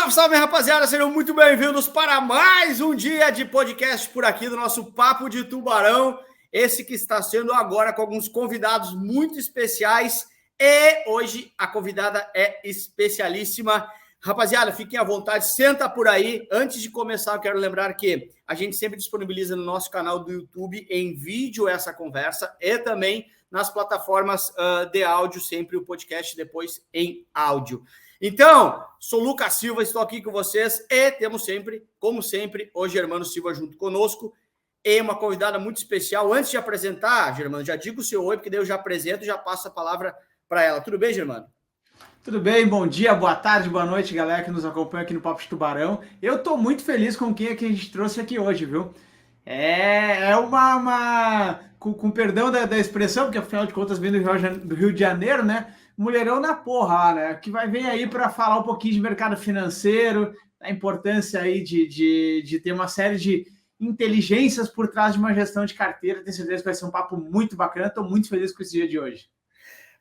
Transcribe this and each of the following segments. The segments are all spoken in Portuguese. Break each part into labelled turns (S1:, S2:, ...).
S1: Salve, salve, rapaziada! Sejam muito bem-vindos para mais um dia de podcast por aqui do nosso Papo de Tubarão. Esse que está sendo agora com alguns convidados muito especiais. E hoje a convidada é especialíssima. Rapaziada, fiquem à vontade, senta por aí. Antes de começar, eu quero lembrar que a gente sempre disponibiliza no nosso canal do YouTube em vídeo essa conversa e também nas plataformas de áudio, sempre o podcast depois em áudio. Então, sou Lucas Silva, estou aqui com vocês e temos sempre, como sempre, o Germano Silva junto conosco e uma convidada muito especial. Antes de apresentar, Germano, já digo o seu oi, porque daí eu já apresento e já passo a palavra para ela. Tudo bem, Germano?
S2: Tudo bem, bom dia, boa tarde, boa noite, galera que nos acompanha aqui no Papo de Tubarão. Eu tô muito feliz com quem é que a gente trouxe aqui hoje, viu? Com perdão da expressão, porque afinal de contas vem do Rio de Janeiro, né? Mulherão na porra, né? Que vai vir aí para falar um pouquinho de mercado financeiro, a importância aí de ter uma série de inteligências por trás de uma gestão de carteira. Tenho certeza que vai ser um papo muito bacana, tô muito feliz com esse dia de hoje.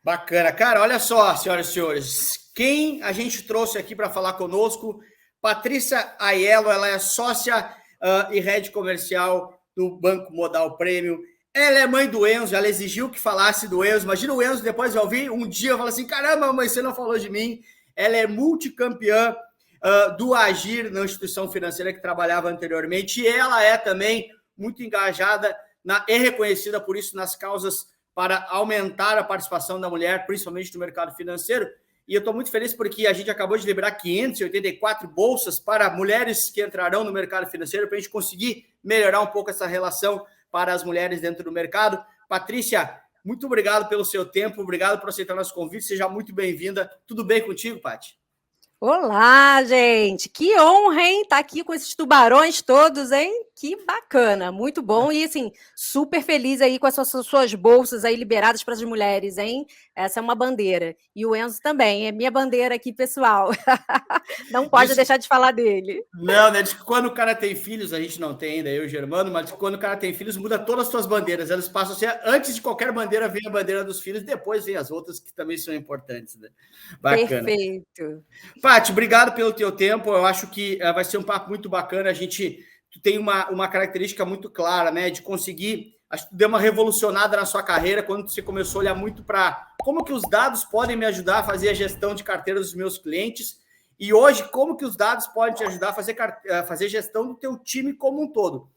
S1: Bacana. Cara, olha só, senhoras e senhores, quem a gente trouxe aqui para falar conosco, Patrícia Aiello, ela é sócia e head comercial do Banco Modal Premium. Ela é mãe do Enzo, ela exigiu que falasse do Enzo. Imagina o Enzo depois de ouvir um dia falar assim, caramba, mãe, você não falou de mim. Ela é multicampeã do Agir, na instituição financeira que trabalhava anteriormente, e ela é também muito engajada e reconhecida por isso nas causas para aumentar a participação da mulher, principalmente no mercado financeiro. E eu estou muito feliz porque a gente acabou de liberar 584 bolsas para mulheres que entrarão no mercado financeiro, para a gente conseguir melhorar um pouco essa relação para as mulheres dentro do mercado. Patrícia, muito obrigado pelo seu tempo, obrigado por aceitar nosso convite, seja muito bem-vinda. Tudo bem contigo, Paty?
S3: Olá, gente! Que honra, hein? Estar aqui com esses tubarões todos, hein? Que bacana, muito bom. E, assim, super feliz aí com as suas bolsas aí liberadas para as mulheres, hein? Essa é uma bandeira. E o Enzo também, é minha bandeira aqui, pessoal. Não pode deixar de falar dele.
S1: Não, né? Diz que quando o cara tem filhos, a gente não tem ainda, eu e o Germano, mas quando o cara tem filhos, muda todas as suas bandeiras. Elas passam a ser, antes de qualquer bandeira, vem a bandeira dos filhos, depois vem as outras que também são importantes, né? Bacana.
S3: Perfeito.
S1: Paty, obrigado pelo teu tempo. Eu acho que vai ser um papo muito bacana. Tu tem uma característica muito clara, né? De conseguir. Acho que tu deu uma revolucionada na sua carreira quando você começou a olhar muito para como que os dados podem me ajudar a fazer a gestão de carteira dos meus clientes. E hoje, como que os dados podem te ajudar a fazer gestão do teu time como um todo.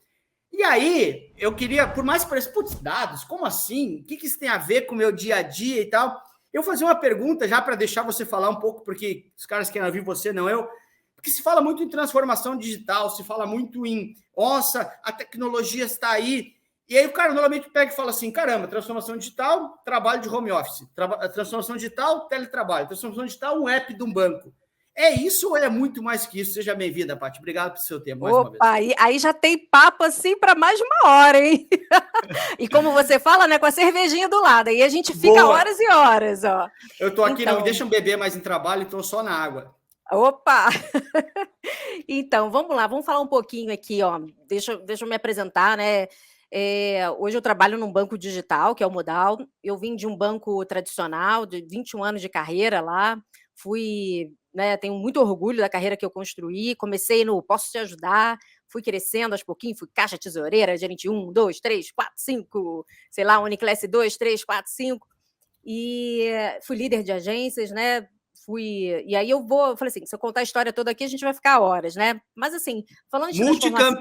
S1: E aí, eu queria, por mais que pareça, putz, dados, como assim? O que isso tem a ver com o meu dia a dia e tal? Eu vou fazer uma pergunta já para deixar você falar um pouco, porque os caras querem ouvir você, não eu. Porque se fala muito em transformação digital, se fala muito em, nossa, a tecnologia está aí. E aí o cara normalmente pega e fala assim, caramba, transformação digital, trabalho de home office. Transformação digital, teletrabalho. Transformação digital, um app de um banco. É isso ou é muito mais que isso? Seja bem-vinda, Paty. Obrigado pelo seu tempo, mais uma vez.
S3: Opa, aí já tem papo assim para mais de uma hora, hein? E como você fala, né, com a cervejinha do lado, aí a gente fica
S1: Boa.
S3: horas e horas, ó.
S1: Eu tô aqui, não me deixam beber mais em trabalho, então só na água.
S3: Opa! Então, vamos lá, vamos falar um pouquinho aqui, ó. Deixa eu me apresentar, né? Hoje eu trabalho num banco digital, que é o Modal. Eu vim de um banco tradicional, de 21 anos de carreira lá. Fui, né, tenho muito orgulho da carreira que eu construí. Comecei no Posso Te Ajudar, fui crescendo aos pouquinhos, fui caixa tesoureira, gerente 1, 2, 3, 4, 5, sei lá, Uniclass 2, 3, 4, 5. E fui líder de agências, né? E aí eu falei assim, se eu contar a história toda aqui, a gente vai ficar horas, né? Mas assim, falando de transformação...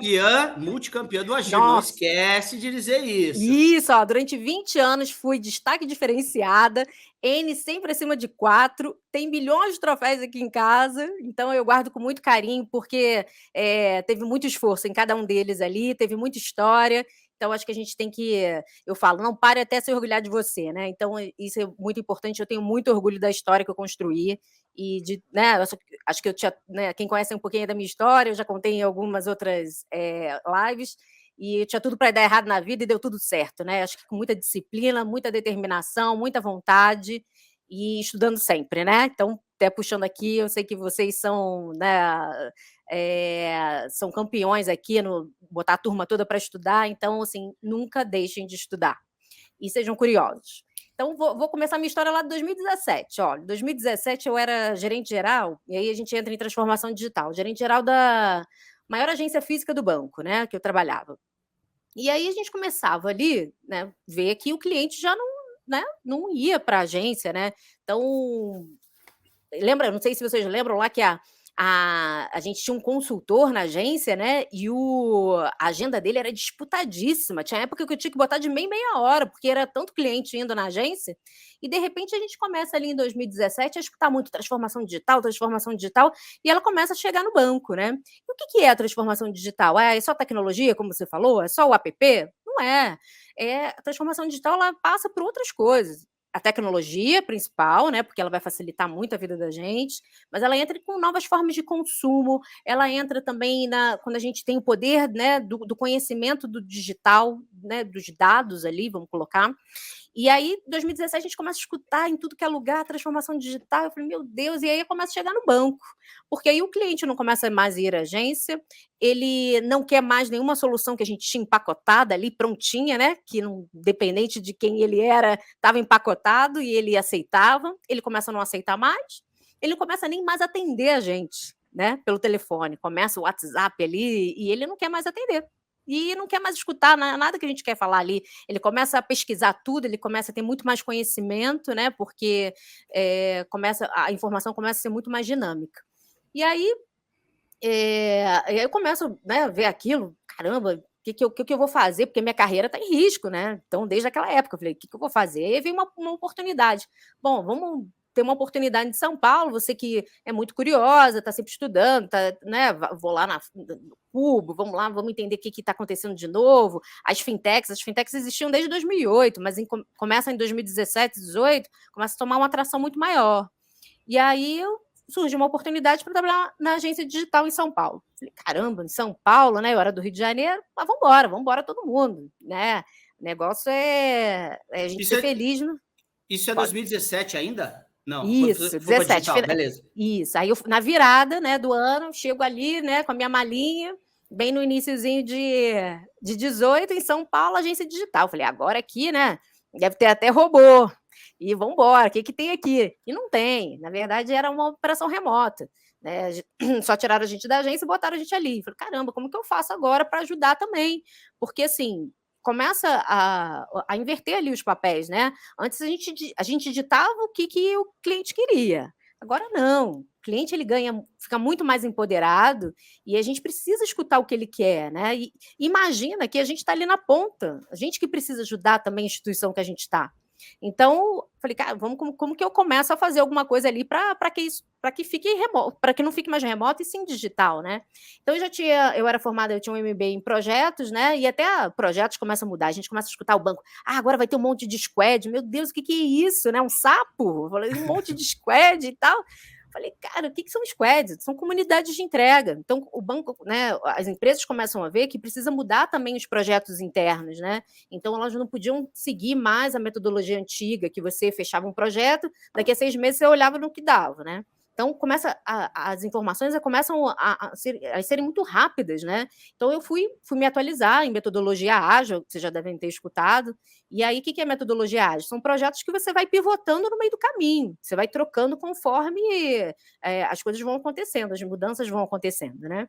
S1: Multicampeã do Agir, não esquece de dizer isso.
S3: Isso, ó, durante 20 anos fui destaque diferenciada, N sempre acima de 4, tem milhões de troféus aqui em casa, então eu guardo com muito carinho, porque teve muito esforço em cada um deles ali, teve muita história, então acho que a gente tem que, eu falo, não pare até se orgulhar de você, né? Então isso é muito importante, eu tenho muito orgulho da história que eu construí, e né, acho que eu tinha, né, quem conhece um pouquinho da minha história, eu já contei em algumas outras lives, e tinha tudo para dar errado na vida e deu tudo certo, né? Acho que com muita disciplina, muita determinação, muita vontade e estudando sempre, né? Então, até puxando aqui, eu sei que vocês são, né, são campeões aqui no botar a turma toda para estudar, então, assim, nunca deixem de estudar e sejam curiosos. Então, vou começar a minha história lá de 2017. Olha, em 2017 eu era gerente geral, e aí a gente entra em transformação digital. Gerente geral da maior agência física do banco, né, que eu trabalhava. E aí a gente começava ali, né, ver que o cliente já não, né, não ia para a agência, né? Então, lembra, não sei se vocês lembram lá que a gente tinha um consultor na agência, né? E a agenda dele era disputadíssima. Tinha época que eu tinha que botar de meia em meia hora, porque era tanto cliente indo na agência. E de repente a gente começa ali em 2017 a escutar muito transformação digital, e ela começa a chegar no banco, né? E o que é a transformação digital? É só tecnologia, como você falou? É só o app? Não é. A transformação digital ela passa por outras coisas. A tecnologia principal, né, porque ela vai facilitar muito a vida da gente, mas ela entra com novas formas de consumo, ela entra também quando a gente tem o poder, né, do conhecimento do digital, né, dos dados ali, vamos colocar. E aí, em 2017, a gente começa a escutar em tudo que é lugar a transformação digital. Eu falei, meu Deus, e aí começa a chegar no banco, porque aí o cliente não começa mais a ir à agência, ele não quer mais nenhuma solução que a gente tinha empacotada ali, prontinha, né? Que, independente de quem ele era, estava empacotado e ele aceitava. Ele começa a não aceitar mais, ele não começa nem mais a atender a gente, né? Pelo telefone. Começa o WhatsApp ali e ele não quer mais atender. E não quer mais escutar nada que a gente quer falar ali. Ele começa a pesquisar tudo, ele começa a ter muito mais conhecimento, né? Porque a informação começa a ser muito mais dinâmica. E aí, eu começo, né, a ver aquilo, caramba, o que eu vou fazer? Porque minha carreira está em risco, né? Então, desde aquela época, eu falei, o que eu vou fazer? E aí veio uma oportunidade. Bom, vamos ter uma oportunidade em São Paulo, você que é muito curiosa, está sempre estudando, né? Vou lá no Cubo, vamos lá, vamos entender o que está acontecendo de novo. As fintechs existiam desde 2008, mas começa em 2017, 2018, começa a tomar uma atração muito maior. E aí surgiu uma oportunidade para trabalhar na agência digital em São Paulo. Falei, caramba, em São Paulo, né? Eu era do Rio de Janeiro, mas vamos embora todo mundo, né? O negócio é a gente ser feliz, né?
S1: Isso é 2017 ainda? Não,
S3: isso,
S1: foi 17, digital, beleza.
S3: Isso, aí na virada, né, do ano, chego ali, né, com a minha malinha, bem no iniciozinho de 18, em São Paulo, agência digital. Falei, agora aqui, né, deve ter até robô, e vamos embora, o que tem aqui? E não tem, na verdade era uma operação remota, né, só tiraram a gente da agência e botaram a gente ali. Falei, caramba, como que eu faço agora para ajudar também? Porque, assim, começa a inverter ali os papéis, né? Antes a gente ditava o que o cliente queria. Agora não. O cliente ele fica muito mais empoderado e a gente precisa escutar o que ele quer, né? E imagina que a gente está ali na ponta, a gente que precisa ajudar também a instituição que a gente está. Então, falei, cara, como que eu começo a fazer alguma coisa ali para que fique remoto, para que não fique mais remoto e sim digital, né? Então eu era formada, eu tinha um MBA em projetos, né? E até projetos começam a mudar, a gente começa a escutar o banco, agora vai ter um monte de squad, meu Deus, o que é isso, né? Um sapo? Falei, um monte de squad e tal. Falei, cara, o que são squads? São comunidades de entrega. Então, o banco, né, as empresas começam a ver que precisa mudar também os projetos internos, né? Então, elas não podiam seguir mais a metodologia antiga, que você fechava um projeto, daqui a 6 meses você olhava no que dava, né? Então, as informações começam a serem muito rápidas, né? Então, eu fui me atualizar em metodologia ágil, que vocês já devem ter escutado. E aí, o que é metodologia ágil? São projetos que você vai pivotando no meio do caminho, você vai trocando conforme as coisas vão acontecendo, as mudanças vão acontecendo, né?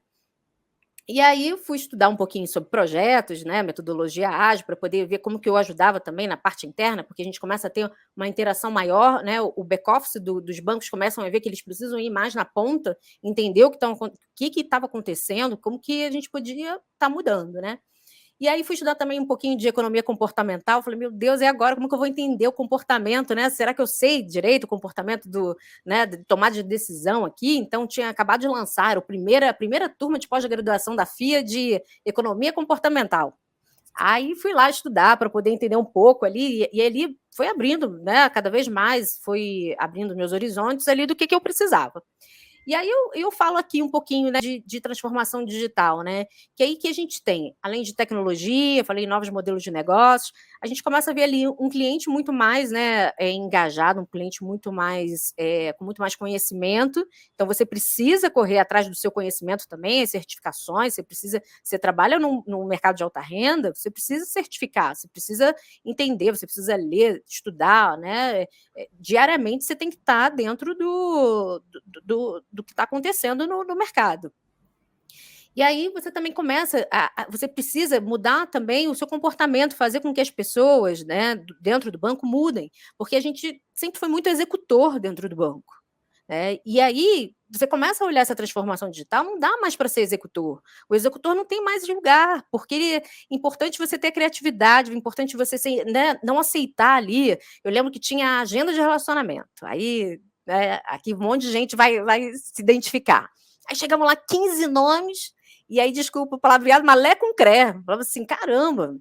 S3: E aí fui estudar um pouquinho sobre projetos, né, metodologia ágil, para poder ver como que eu ajudava também na parte interna, porque a gente começa a ter uma interação maior, né, o back-office dos bancos começam a ver que eles precisam ir mais na ponta, entender o que estava acontecendo, como que a gente podia estar mudando, né? E aí fui estudar também um pouquinho de economia comportamental, falei, meu Deus, e agora como que eu vou entender o comportamento, né? Será que eu sei direito o comportamento né, de tomada de decisão aqui? Então, tinha acabado de lançar a primeira turma de pós-graduação da FIA de economia comportamental. Aí fui lá estudar para poder entender um pouco ali, e ali foi abrindo, né? Cada vez mais foi abrindo meus horizontes ali do que eu precisava. E aí eu falo aqui um pouquinho, né, de transformação digital, né? Que aí que a gente tem, além de tecnologia, falei novos modelos de negócios, a gente começa a ver ali um cliente muito mais, né, engajado, um cliente muito mais com muito mais conhecimento. Então você precisa correr atrás do seu conhecimento também, as certificações, você trabalha no mercado de alta renda, você precisa certificar, você precisa entender, você precisa ler, estudar, né? Diariamente você tem que estar dentro do que está acontecendo no mercado. E aí você também começa, você precisa mudar também o seu comportamento, fazer com que as pessoas, né, dentro do banco mudem, porque a gente sempre foi muito executor dentro do banco. E aí você começa a olhar essa transformação digital, não dá mais para ser executor. O executor não tem mais lugar, porque é importante você ter criatividade, é importante você né, não aceitar ali. Eu lembro que tinha a agenda de relacionamento, aí aqui um monte de gente vai se identificar. Aí chegamos lá, 15 nomes, e aí, desculpa o palavreado, mas lé com cré. Falava assim, caramba,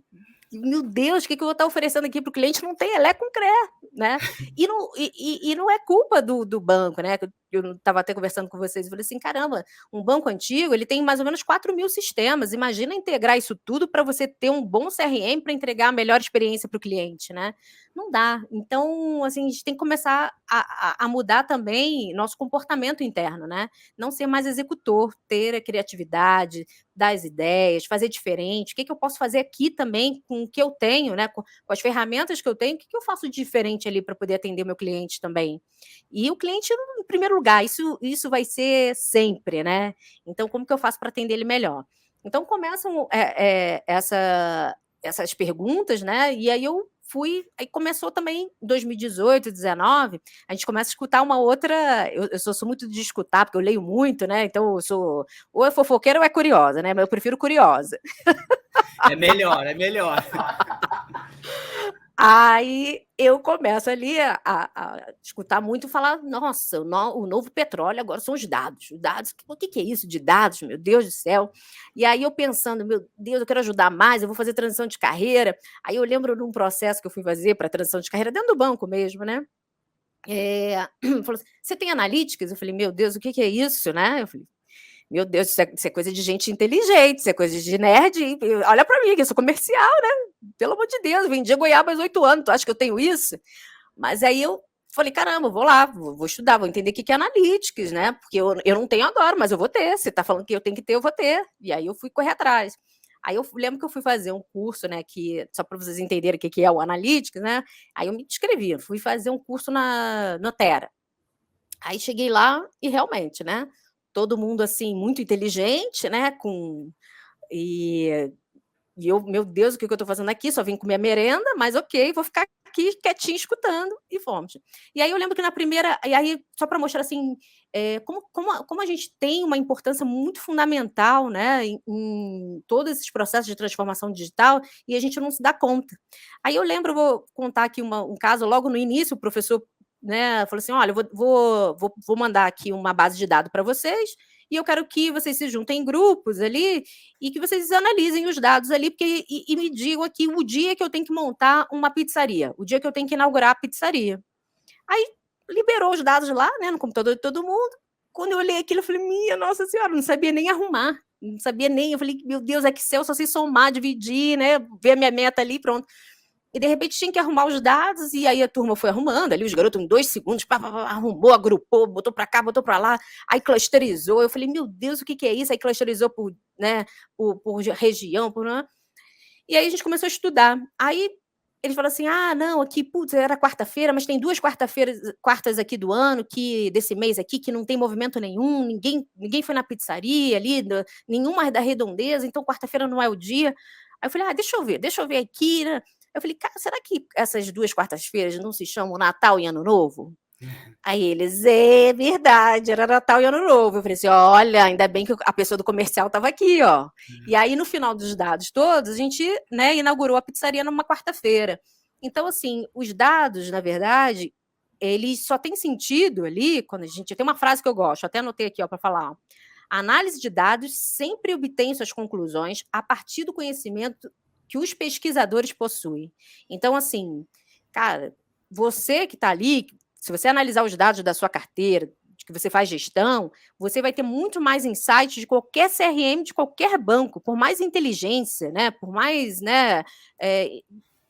S3: meu Deus, o que eu vou estar oferecendo aqui para o cliente? Não tem, é lé com cré, né? E não é culpa do banco, né? Eu estava até conversando com vocês, eu falei assim, caramba, um banco antigo, ele tem mais ou menos 4.000 sistemas, imagina integrar isso tudo para você ter um bom CRM para entregar a melhor experiência para o cliente, né? Não dá. Então, assim, a gente tem que começar a mudar também nosso comportamento interno, né? Não ser mais executor, ter a criatividade, dar as ideias, fazer diferente. O que eu posso fazer aqui também com o que eu tenho, né? Com as ferramentas que eu tenho, o que eu faço diferente ali para poder atender o meu cliente também? E o cliente, em primeiro lugar, isso vai ser sempre, né? Então, como que eu faço para atender ele melhor? Então, começam essas perguntas, né? E aí aí começou também em 2018, 2019, a gente começa a escutar uma outra. Eu sou muito de escutar, porque eu leio muito, né? Então, eu sou ou é fofoqueira ou é curiosa, né? Mas eu prefiro curiosa.
S1: É melhor, é melhor.
S3: Aí eu começo ali a escutar muito falar, nossa, o novo petróleo agora são os dados. Os dados, o que é isso de dados, meu Deus do céu? E aí eu pensando, meu Deus, eu quero ajudar mais, eu vou fazer transição de carreira. Aí eu lembro de um processo que eu fui fazer para transição de carreira, dentro do banco mesmo, né? Falou assim, você tem analíticas? Eu falei, meu Deus, o que é isso, né? Eu falei, meu Deus, isso é coisa de gente inteligente, isso é coisa de nerd. Olha para mim, que eu sou comercial, né? Pelo amor de Deus, vendi goiaba há 8 anos, tu acha que eu tenho isso? Mas aí eu falei, caramba, vou lá, vou estudar, vou entender o que é analytics, né? Porque eu não tenho agora, mas eu vou ter. Você está falando que eu tenho que ter, eu vou ter. E aí eu fui correr atrás. Aí eu lembro que eu fui fazer um curso, né, só para vocês entenderem o que é o analytics, né? Aí eu me inscrevi, fui fazer um curso na Notera. Aí cheguei lá e realmente, né? Todo mundo assim muito inteligente, né? E eu, meu Deus, o que eu estou fazendo aqui? Só vim comer a merenda, mas ok, vou ficar aqui quietinho escutando e fomos. E aí eu lembro que na primeira, e aí só para mostrar assim, como a gente tem uma importância muito fundamental, né, em todos esses processos de transformação digital e a gente não se dá conta. Aí eu lembro, vou contar aqui um caso, logo no início o professor, né, falou assim, olha, eu vou mandar aqui uma base de dados para vocês e eu quero que vocês se juntem em grupos ali e que vocês analisem os dados ali e me digam aqui o dia que eu tenho que montar uma pizzaria, o dia que eu tenho que inaugurar a pizzaria. Aí liberou os dados lá, né, no computador de todo mundo. Quando eu olhei aquilo, eu falei, minha Nossa Senhora, não sabia nem arrumar, não sabia nem, eu falei, meu Deus, Excel, só sei somar, dividir, né, ver a minha meta ali, pronto. E de repente tinha que arrumar os dados, e aí a turma foi arrumando, ali os garotos em 2 segundos, arrumou, agrupou, botou para cá, botou para lá, aí clusterizou. Eu falei, meu Deus, o que é isso? Aí clusterizou por, né, por região, e aí a gente começou a estudar. Aí eles falaram assim, não, aqui, putz, era quarta-feira, mas tem 2 quartas aqui do ano, desse mês aqui, que não tem movimento nenhum, ninguém foi na pizzaria ali, nenhuma da redondeza, então quarta-feira não é o dia. Aí eu falei, deixa eu ver aqui, né? Eu falei, cara, será que essas 2 quartas-feiras não se chamam Natal e Ano Novo? Aí eles, é verdade, era Natal e Ano Novo. Eu falei assim, olha, ainda bem que a pessoa do comercial estava aqui, ó. E aí, no final dos dados todos, a gente, né, inaugurou a pizzaria numa quarta-feira. Então, assim, os dados, na verdade, eles só têm sentido ali, quando a gente... Tem uma frase que eu gosto, até anotei aqui, ó, para falar. A análise de dados sempre obtém suas conclusões a partir do conhecimento que os pesquisadores possuem. Então, assim, cara, você que está ali, se você analisar os dados da sua carteira, que você faz gestão, você vai ter muito mais insight de qualquer CRM, de qualquer banco, por mais inteligência, né, por mais, né,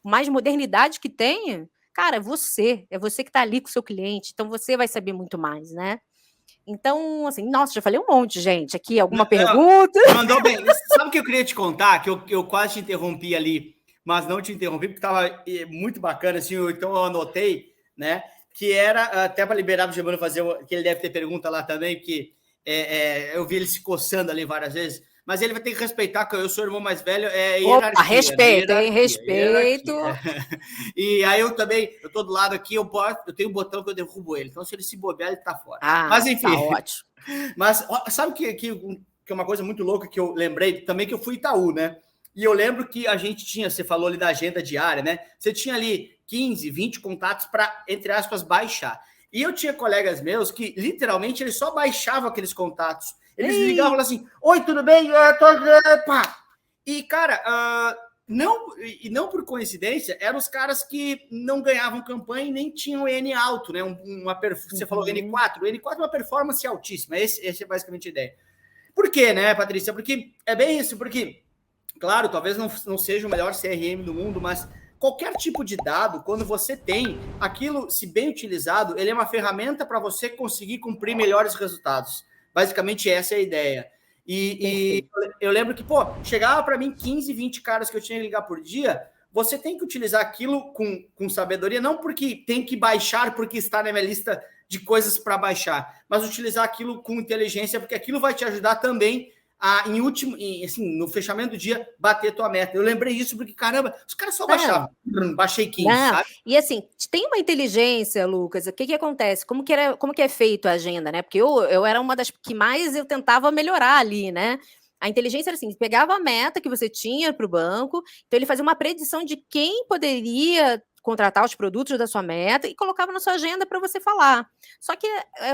S3: mais modernidade que tenha, cara, é você que está ali com o seu cliente, então você vai saber muito mais, né? Então, assim, nossa, já falei um monte, gente. Aqui, alguma pergunta?
S1: Mandou bem. Sabe o que eu queria te contar? Que eu quase te interrompi ali, mas não te interrompi, porque estava muito bacana, assim, então eu anotei, né? Que era, até para liberar o Germano fazer, que ele deve ter pergunta lá também, porque eu vi ele se coçando ali várias vezes, mas ele vai ter que respeitar que eu sou o irmão mais velho,
S3: Opa, respeito, hein? Respeito.
S1: E aí eu tô do lado aqui, eu tenho um botão que eu derrubo ele, então se ele se bobear, ele tá fora.
S3: Mas enfim. Tá ótimo.
S1: Mas sabe que é uma coisa muito louca que eu lembrei também, que eu fui Itaú, né? E eu lembro que a gente tinha, você falou ali da agenda diária, né? Você tinha ali 15, 20 contatos para, entre aspas, baixar. E eu tinha colegas meus que, literalmente, eles só baixavam aqueles contatos. Eles ligavam assim, oi, tudo bem? Pá. E, cara, não por coincidência, eram os caras que não ganhavam campanha e nem tinham N alto, né? Você falou N4. O N4 é uma performance altíssima. Essa é basicamente a ideia. Por quê, né, Patrícia? Porque é bem isso, porque, claro, talvez não seja o melhor CRM do mundo, mas qualquer tipo de dado, quando você tem aquilo, se bem utilizado, ele é uma ferramenta para você conseguir cumprir melhores resultados. Basicamente, essa é a ideia. E eu lembro que, chegava para mim 15, 20 caras que eu tinha que ligar por dia. Você tem que utilizar aquilo com sabedoria, não porque tem que baixar, porque está na minha lista de coisas para baixar, mas utilizar aquilo com inteligência, porque aquilo vai te ajudar também a, no fechamento do dia, bater tua meta. Eu lembrei isso porque, caramba, os caras só baixavam. Baixei 15, sabe?
S3: E assim, tem uma inteligência, Lucas, o que acontece? Como que é feito a agenda, né? Porque eu era uma das que mais eu tentava melhorar ali, né? A inteligência era assim, pegava a meta que você tinha para o banco, então ele fazia uma predição de quem poderia contratar os produtos da sua meta e colocava na sua agenda para você falar. Só que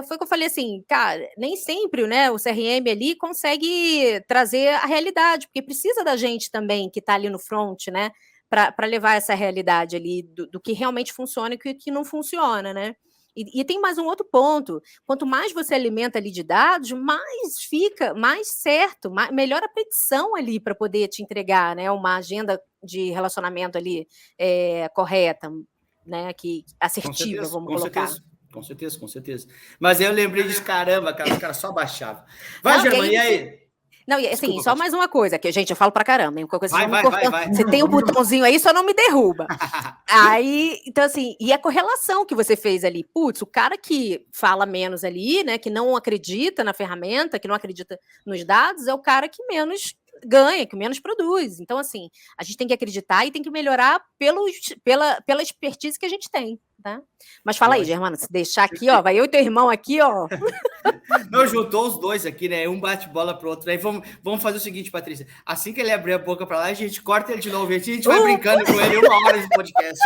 S3: foi o que eu falei assim, cara, nem sempre, né, o CRM ali consegue trazer a realidade, porque precisa da gente também que está ali no front, né, para levar essa realidade ali do que realmente funciona e o que não funciona, né? E tem mais um outro ponto. Quanto mais você alimenta ali de dados, mais fica, mais certo, melhor a predição ali para poder te entregar, né, uma agenda de relacionamento ali correta, né, assertiva, vamos colocar.
S1: Com certeza. Mas eu lembrei disso, caramba, cara, os caras só baixavam. Vai, Germano, e aí?
S3: Não, e assim, só mais uma coisa, que, gente, eu falo pra caramba, hein? Coisa
S1: vai.
S3: Você tem um botãozinho aí, só não me derruba. Aí, então assim, e a correlação que você fez ali, putz, o cara que fala menos ali, né, que não acredita na ferramenta, que não acredita nos dados, é o cara que menos ganha, que menos produz. Então, assim, a gente tem que acreditar e tem que melhorar pela expertise que a gente tem, tá? Mas fala aí, Germano, se deixar aqui, ó, vai eu e teu irmão aqui, ó.
S1: Não, juntou os dois aqui, né? Um bate bola pro outro. Aí vamos fazer o seguinte, Patrícia. Assim que ele abrir a boca para lá, a gente corta ele de novo. A gente vai brincando com ele 1 hora de podcast.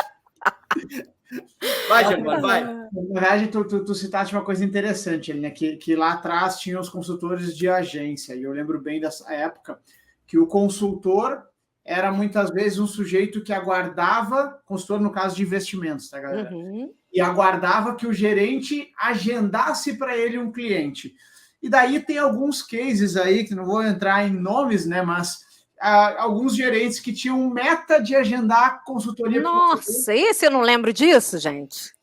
S1: Vai, Germano, vai.
S2: Na verdade, tu citaste uma coisa interessante, né? Que lá atrás tinham os consultores de agência. E eu lembro bem dessa época que o consultor era muitas vezes um sujeito que aguardava, consultor no caso de investimentos, tá, galera? E aguardava que o gerente agendasse para ele um cliente. E daí tem alguns cases aí, que não vou entrar em nomes, né, mas alguns gerentes que tinham meta de agendar consultoria.
S3: Nossa, esse eu não lembro disso, gente.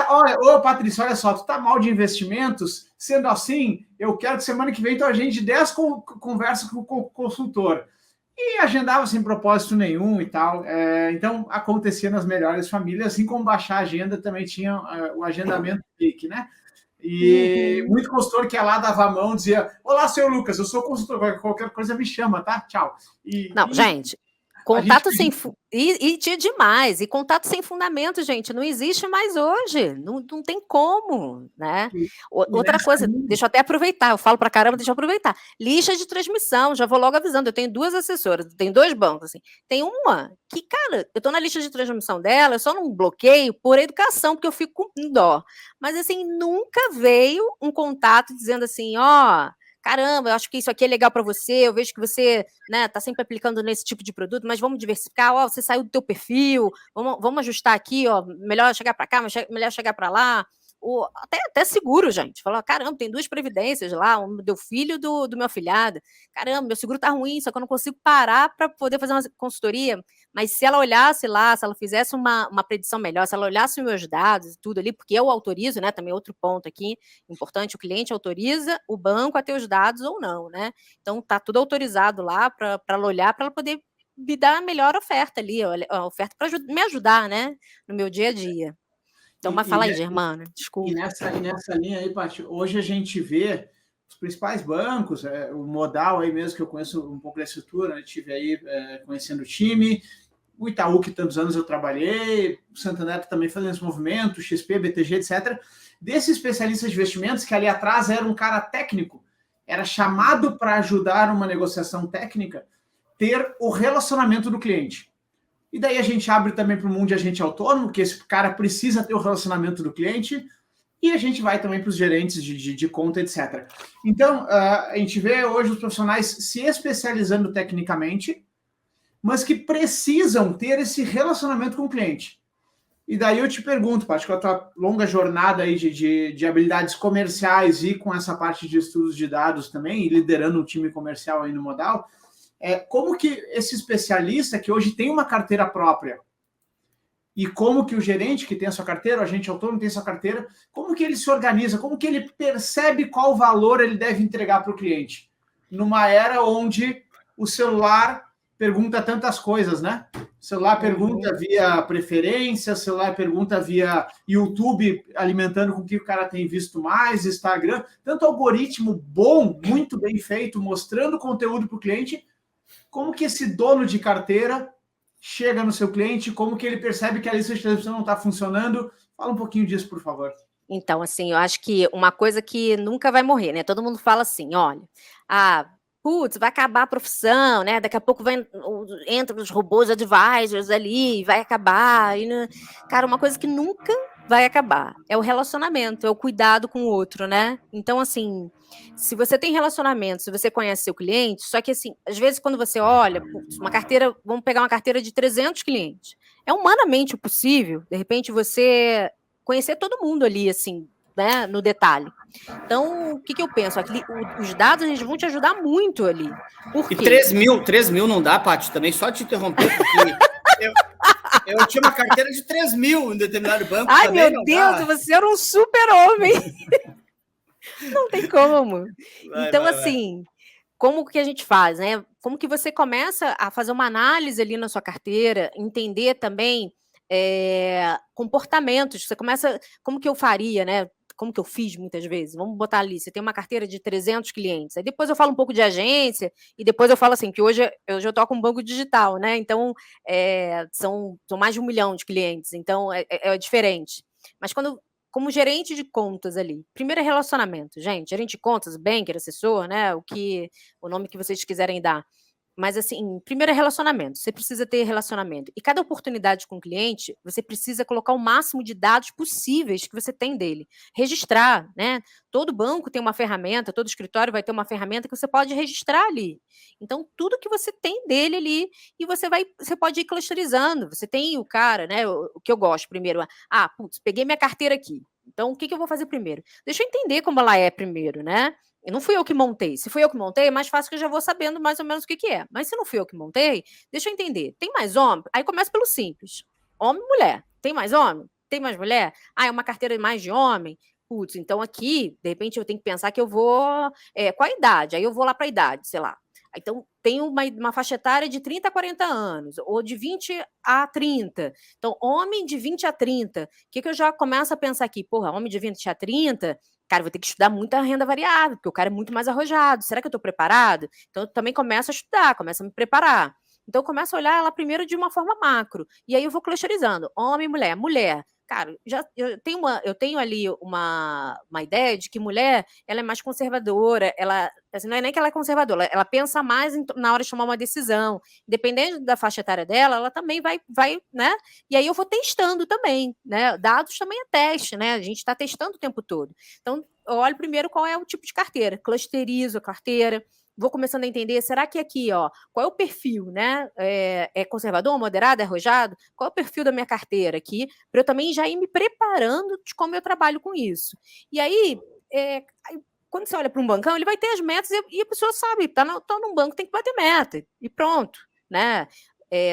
S2: Olha, Patrícia, olha só, tu tá mal de investimentos? Sendo assim, eu quero que semana que vem tu agende 10 conversas com o consultor. E agendava sem propósito nenhum e tal. Então, acontecia nas melhores famílias, assim como baixar a agenda, também tinha o agendamento clique, né? E muito consultor que ia lá, dava a mão, dizia, olá, seu Lucas, eu sou consultor, qualquer coisa me chama, tá? Tchau.
S3: Gente, contato sem... E tinha demais. E contato sem fundamento, gente, não existe mais hoje. Não tem como, né? Outra coisa, deixa eu até aproveitar. Eu falo pra caramba, deixa eu aproveitar. Lista de transmissão, já vou logo avisando. Eu tenho 2 assessoras, tenho 2 bancos, assim. Tem uma que, cara, eu tô na lista de transmissão dela, eu só não bloqueio por educação, porque eu fico com dó. Mas, assim, nunca veio um contato dizendo assim, ó... caramba, eu acho que isso aqui é legal para você, eu vejo que você, né, tá sempre aplicando nesse tipo de produto, mas vamos diversificar, ó, você saiu do teu perfil, vamos ajustar aqui, ó, melhor chegar para cá, melhor chegar para lá. até seguro, gente. Falou, caramba, tem 2 previdências lá, um do filho do meu afilhado. Caramba, meu seguro tá ruim, só que eu não consigo parar para poder fazer uma consultoria. Mas se ela olhasse lá, se ela fizesse uma predição melhor, se ela olhasse os meus dados e tudo ali, porque eu autorizo, né? Também outro ponto aqui, importante, o cliente autoriza o banco a ter os dados ou não, né? Então, tá tudo autorizado lá para ela olhar, para ela poder me dar a melhor oferta ali, a oferta para me ajudar, né? No meu dia a dia. Então, mas fala aí, Germana, desculpa.
S2: E nessa linha aí, Paty, hoje a gente vê os principais bancos, o Modal aí mesmo, que eu conheço um pouco da estrutura, né? Tive aí conhecendo o time, o Itaú, que tantos anos eu trabalhei, o Santander também fazendo esse movimento, XP, BTG, etc. Desses especialistas de investimentos, que ali atrás era um cara técnico, era chamado para ajudar uma negociação técnica, ter o relacionamento do cliente. E daí a gente abre também para o mundo de agente autônomo, que esse cara precisa ter o relacionamento do cliente, e a gente vai também para os gerentes de conta, etc. Então, a gente vê hoje os profissionais se especializando tecnicamente, mas que precisam ter esse relacionamento com o cliente. E daí eu te pergunto, Paty, com a tua longa jornada aí de habilidades comerciais e com essa parte de estudos de dados também, e liderando um time comercial aí no Modal, como que esse especialista que hoje tem uma carteira própria e como que o gerente que tem a sua carteira, o agente autônomo tem a sua carteira, como que ele se organiza, como que ele percebe qual valor ele deve entregar para o cliente? Numa era onde o celular pergunta tantas coisas, né? O celular pergunta via preferência, o celular pergunta via YouTube, alimentando com o que o cara tem visto mais, Instagram, tanto algoritmo bom, muito bem feito, mostrando conteúdo para o cliente. Como que esse dono de carteira chega no seu cliente? Como que ele percebe que a lista de transmissão não está funcionando? Fala um pouquinho disso, por favor.
S3: Então, assim, eu acho que uma coisa que nunca vai morrer, né? Todo mundo fala assim, olha, putz, vai acabar a profissão, né? Daqui a pouco entram os robôs advisors ali, vai acabar. Cara, uma coisa que nunca vai acabar é o relacionamento, é o cuidado com o outro, né? Então, assim, se você tem relacionamento, se você conhece seu cliente, só que, assim, às vezes quando você olha, putz, uma carteira, vamos pegar uma carteira de 300 clientes, é humanamente possível, de repente, você conhecer todo mundo ali, assim, né, no detalhe. Então, o que eu penso? Os dados, eles vão te ajudar muito ali. Por quê?
S1: E 3 mil não dá, Paty, também só te interromper, porque eu tinha uma carteira de 3 mil em determinado banco.
S3: Ai, também, meu Deus, você era um super-homem. Não tem como. Então, assim, como que a gente faz, né? Como que você começa a fazer uma análise ali na sua carteira, entender também comportamentos, você começa, como que eu faria, né? Como que eu fiz muitas vezes? Vamos botar ali, você tem uma carteira de 300 clientes, aí depois eu falo um pouco de agência, e depois eu falo assim, que hoje eu toco um banco digital, né? Então, são mais de 1 milhão de clientes, então é diferente. Mas como gerente de contas ali, primeiro é relacionamento, gente, gerente de contas, banker, assessor, né? O nome que vocês quiserem dar. Mas, assim, primeiro é relacionamento. Você precisa ter relacionamento. E cada oportunidade com o cliente, você precisa colocar o máximo de dados possíveis que você tem dele. Registrar, né? Todo banco tem uma ferramenta, todo escritório vai ter uma ferramenta que você pode registrar ali. Então, tudo que você tem dele ali, e você pode ir clusterizando. Você tem o cara, né? O que eu gosto primeiro. Putz, peguei minha carteira aqui. Então, o que eu vou fazer primeiro? Deixa eu entender como ela é primeiro, né? Não fui eu que montei. Se fui eu que montei, é mais fácil que eu já vou sabendo mais ou menos o que é. Mas se não fui eu que montei, deixa eu entender. Tem mais homem? Aí começa pelo simples. Homem e mulher. Tem mais homem? Tem mais mulher? É uma carteira mais de homem? Putz, então aqui, de repente, eu tenho que pensar que eu vou... com a idade. Aí eu vou lá para a idade, sei lá. Então, tem uma faixa etária de 30 a 40 anos, ou de 20 a 30. Então, homem de 20 a 30. O que eu já começo a pensar aqui? Porra, homem de 20 a 30... Cara, vou ter que estudar muita renda variável, porque o cara é muito mais arrojado. Será que eu estou preparado? Então, eu também começo a estudar, começo a me preparar. Então, eu começo a olhar ela primeiro de uma forma macro. E aí, eu vou clusterizando. Homem, mulher. Mulher. Cara, eu tenho ali uma ideia de que mulher, ela é mais conservadora, ela, assim, não é nem que ela é conservadora, ela pensa mais na hora de tomar uma decisão. Dependendo da faixa etária dela, ela também vai, né? E aí eu vou testando também, né? Dados também é teste, né? A gente está testando o tempo todo. Então, eu olho primeiro qual é o tipo de carteira, clusterizo a carteira, vou começando a entender, será que aqui, ó, qual é o perfil, né? É conservador, moderado, é arrojado? Qual é o perfil da minha carteira aqui? Para eu também já ir me preparando de como eu trabalho com isso. E aí, quando você olha para um bancão, ele vai ter as metas e a pessoa sabe, tá num banco, tem que bater meta, e pronto, né?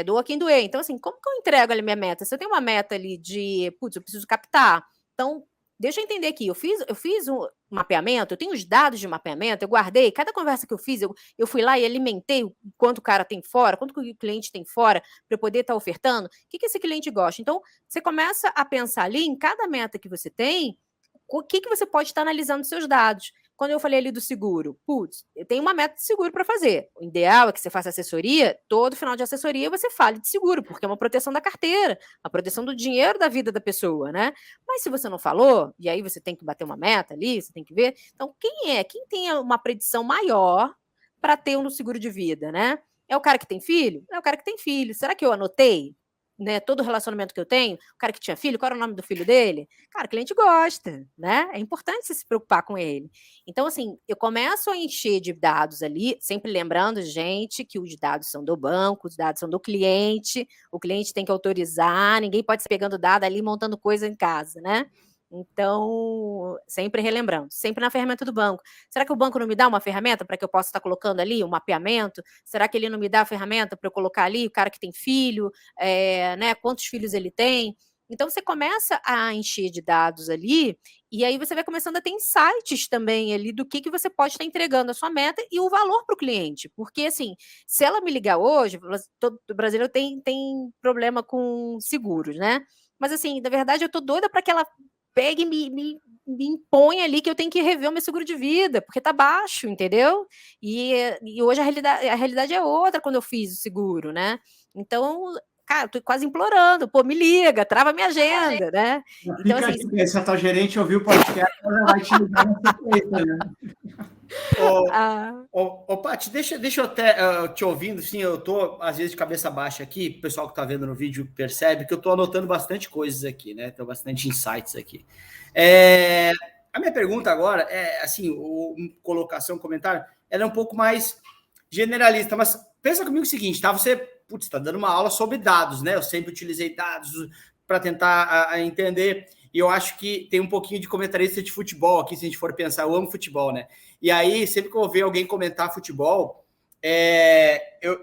S3: Doa quem doer. Então, assim, como que eu entrego ali minha meta? Se eu tenho uma meta ali de, putz, eu preciso captar, então, deixa eu entender aqui, eu fiz um mapeamento, eu tenho os dados de mapeamento, eu guardei, cada conversa que eu fiz, eu fui lá e alimentei o quanto o cara tem fora, quanto o cliente tem fora, para eu poder estar ofertando, o que esse cliente gosta. Então, você começa a pensar ali, em cada meta que você tem, o que você pode estar analisando dos seus dados. Quando eu falei ali do seguro, putz, eu tenho uma meta de seguro para fazer. O ideal é que você faça assessoria, todo final de assessoria você fale de seguro, porque é uma proteção da carteira, a proteção do dinheiro da vida da pessoa, né? Mas se você não falou, e aí você tem que bater uma meta ali, você tem que ver. Então, quem tem uma predição maior para ter um seguro de vida, né? É o cara que tem filho? É o cara que tem filho. Será que eu anotei? Né, todo o relacionamento que eu tenho, o cara que tinha filho, qual era o nome do filho dele? Cara, o cliente gosta, né? É importante você se preocupar com ele. Então, assim, eu começo a encher de dados ali, sempre lembrando, gente, que os dados são do banco, os dados são do cliente, o cliente tem que autorizar, ninguém pode ser pegando dado ali, montando coisa em casa, né? Então, sempre relembrando, sempre na ferramenta do banco. Será que o banco não me dá uma ferramenta para que eu possa estar colocando ali um mapeamento? Será que ele não me dá a ferramenta para eu colocar ali o cara que tem filho, né? Quantos filhos ele tem? Então, você começa a encher de dados ali, e aí você vai começando a ter insights também ali do que você pode estar entregando a sua meta e o valor para o cliente. Porque, assim, se ela me ligar hoje, todo brasileiro tem problema com seguros, né? Mas, assim, na verdade, eu tô doida para que ela pegue e me impõe ali que eu tenho que rever o meu seguro de vida, porque tá baixo, entendeu? E hoje a realidade é outra quando eu fiz o seguro, né? Então, cara, eu tô quase implorando, pô, me liga, trava minha agenda, né?
S2: Então, fica assim, aqui, se a tua gerente ouvir o podcast, ela vai te ligar na sequência, né?
S1: Paty, deixa eu até te ouvindo, sim, eu tô às vezes de cabeça baixa aqui, o pessoal que tá vendo no vídeo percebe que eu tô anotando bastante coisas aqui, né? Tem bastante insights aqui. A minha pergunta agora é, assim, colocação, comentário, ela é um pouco mais generalista, mas pensa comigo o seguinte, tá? Você, putz, tá dando uma aula sobre dados, né? Eu sempre utilizei dados para tentar entender. E eu acho que tem um pouquinho de comentarista de futebol aqui, se a gente for pensar. Eu amo futebol, né? E aí, sempre que eu ver alguém comentar futebol,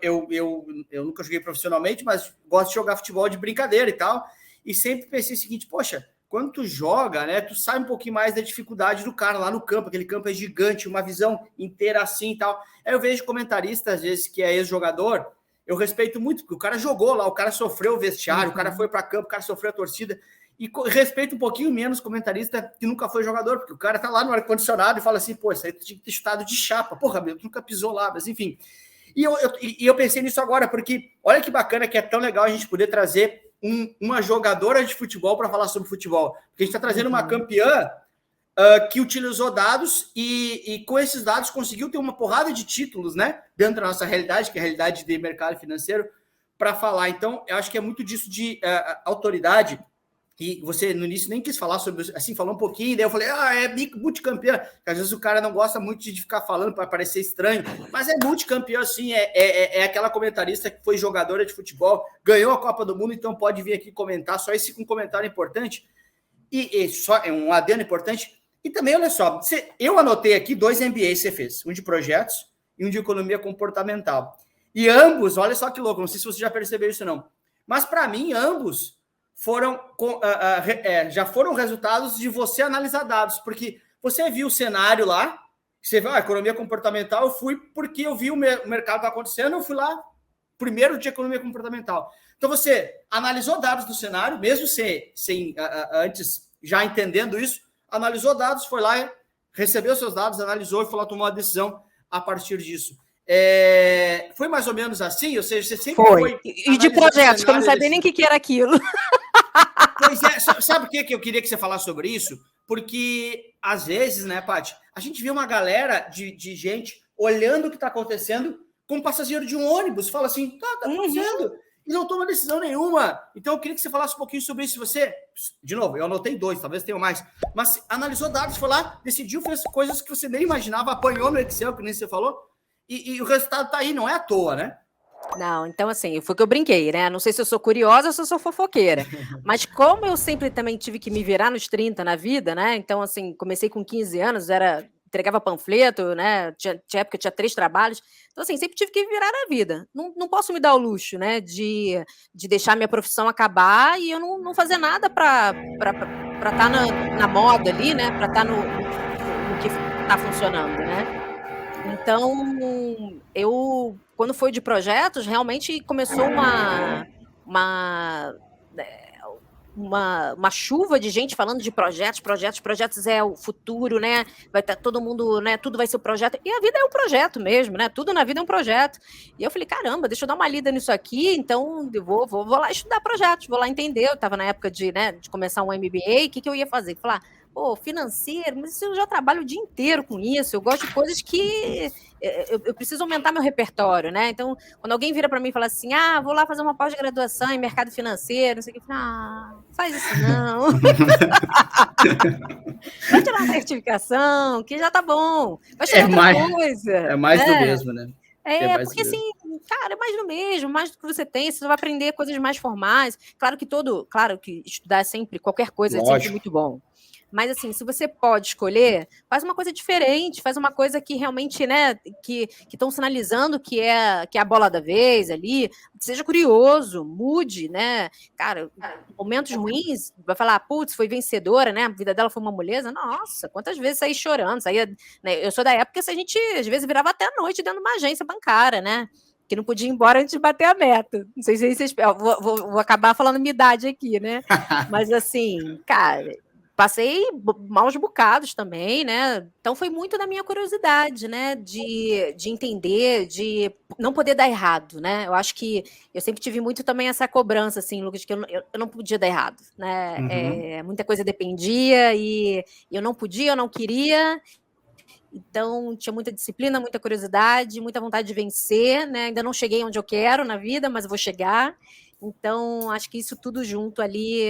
S1: eu nunca joguei profissionalmente, mas gosto de jogar futebol de brincadeira e tal. E sempre pensei o seguinte, poxa, quando tu joga, né, tu sai um pouquinho mais da dificuldade do cara lá no campo, aquele campo é gigante, uma visão inteira assim e tal. Aí eu vejo comentarista, às vezes, que é ex-jogador, eu respeito muito, porque o cara jogou lá, o cara sofreu o vestiário, o cara foi para campo, o cara sofreu a torcida. E respeito um pouquinho menos comentarista que nunca foi jogador, porque o cara tá lá no ar-condicionado e fala assim, pô, isso aí tu tinha que ter estado de chapa. Porra, meu, tu nunca pisou lá, mas enfim. E eu pensei nisso agora, porque olha que bacana que é tão legal a gente poder trazer uma jogadora de futebol para falar sobre futebol. Porque a gente está trazendo uma campeã que utilizou dados e com esses dados conseguiu ter uma porrada de títulos, né? Dentro da nossa realidade, que é a realidade de mercado financeiro, para falar. Então, eu acho que é muito disso de autoridade. E você, no início, nem quis falar sobre, assim, falou um pouquinho, daí eu falei, é multicampeã, porque às vezes o cara não gosta muito de ficar falando para parecer estranho, mas é multicampeã, sim, é aquela comentarista que foi jogadora de futebol, ganhou a Copa do Mundo, então pode vir aqui comentar, só esse um comentário importante, e só é um adendo importante, e também, olha só, eu anotei aqui 2 MBAs que você fez, um de projetos e um de economia comportamental, e ambos, olha só que louco, não sei se você já percebeu isso não, mas para mim, ambos já foram resultados de você analisar dados, porque você viu o cenário lá, você viu a economia comportamental, eu fui porque eu vi o mercado acontecendo, eu fui lá primeiro de economia comportamental. Então você analisou dados do cenário, mesmo sem antes já entendendo isso, analisou dados, foi lá, recebeu seus dados, analisou e foi lá tomar uma decisão a partir disso. Foi mais ou menos assim? Ou seja, você sempre foi
S3: e de projetos, que eu não sabia nem o que era aquilo.
S1: Pois é, sabe por que eu queria que você falasse sobre isso? Porque, às vezes, né, Paty, a gente vê uma galera de gente olhando o que está acontecendo como passageiro de um ônibus, fala assim, tá acontecendo. e não toma decisão nenhuma. Então, eu queria que você falasse um pouquinho sobre isso. Você, de novo, eu anotei 2, talvez tenha mais, mas analisou dados, foi lá, decidiu, fez coisas que você nem imaginava, apanhou no Excel, que nem você falou, e o resultado está aí, não é à toa, né?
S3: Não, então assim, foi o que eu brinquei, né? Não sei se eu sou curiosa ou se eu sou fofoqueira. Mas como eu sempre também tive que me virar nos 30 na vida, né? Então, assim, comecei com 15 anos, entregava panfleto, né? Tinha época, tinha 3 trabalhos. Então, assim, sempre tive que virar na vida. Não posso me dar o luxo, né? De deixar minha profissão acabar e eu não fazer nada para estar na moda ali, né? Para estar no que está funcionando, né? Então, quando foi de projetos, realmente começou uma chuva de gente falando de projetos é o futuro, né? Vai estar todo mundo, né? Tudo vai ser um projeto. E a vida é um projeto mesmo, né? Tudo na vida é um projeto. E eu falei, caramba, deixa eu dar uma lida nisso aqui, então eu vou lá estudar projetos, vou lá entender. Eu estava na época de começar um MBA, o que eu ia fazer? Falar, pô, financeiro, mas eu já trabalho o dia inteiro com isso, eu gosto de coisas que eu preciso aumentar meu repertório, né? Então, quando alguém vira para mim e fala assim, vou lá fazer uma pós-graduação em mercado financeiro, não sei o que, eu falo, faz isso não. Vai tirar uma certificação, que já tá bom. Vai tirar outra coisa.
S1: É mais do mesmo, né?
S3: Porque assim, cara, é mais do mesmo, mais do que você tem, você vai aprender coisas mais formais. Claro que estudar é sempre, qualquer coisa é sempre muito bom. Mas, assim, se você pode escolher, faz uma coisa diferente, faz uma coisa que realmente, né, que estão sinalizando que é a bola da vez ali, seja curioso, mude, né? Cara, momentos ruins, vai falar, putz, foi vencedora, né? A vida dela foi uma moleza. Nossa, quantas vezes saí chorando, saía, né? Eu sou da época que a gente, às vezes, virava até a noite dentro de uma agência bancária, né? Que não podia ir embora antes de bater a meta. Não sei se vocês... Vou acabar falando minha idade aqui, né? Mas, assim, cara... Passei maus bocados também, né? Então foi muito da minha curiosidade, né? De entender, de não poder dar errado, né? Eu acho que eu sempre tive muito também essa cobrança, assim, Lucas, que eu não podia dar errado, né? Muita coisa dependia e eu não podia, eu não queria. Então, tinha muita disciplina, muita curiosidade, muita vontade de vencer, né? Ainda não cheguei onde eu quero na vida, mas vou chegar. Então, acho que isso tudo junto ali...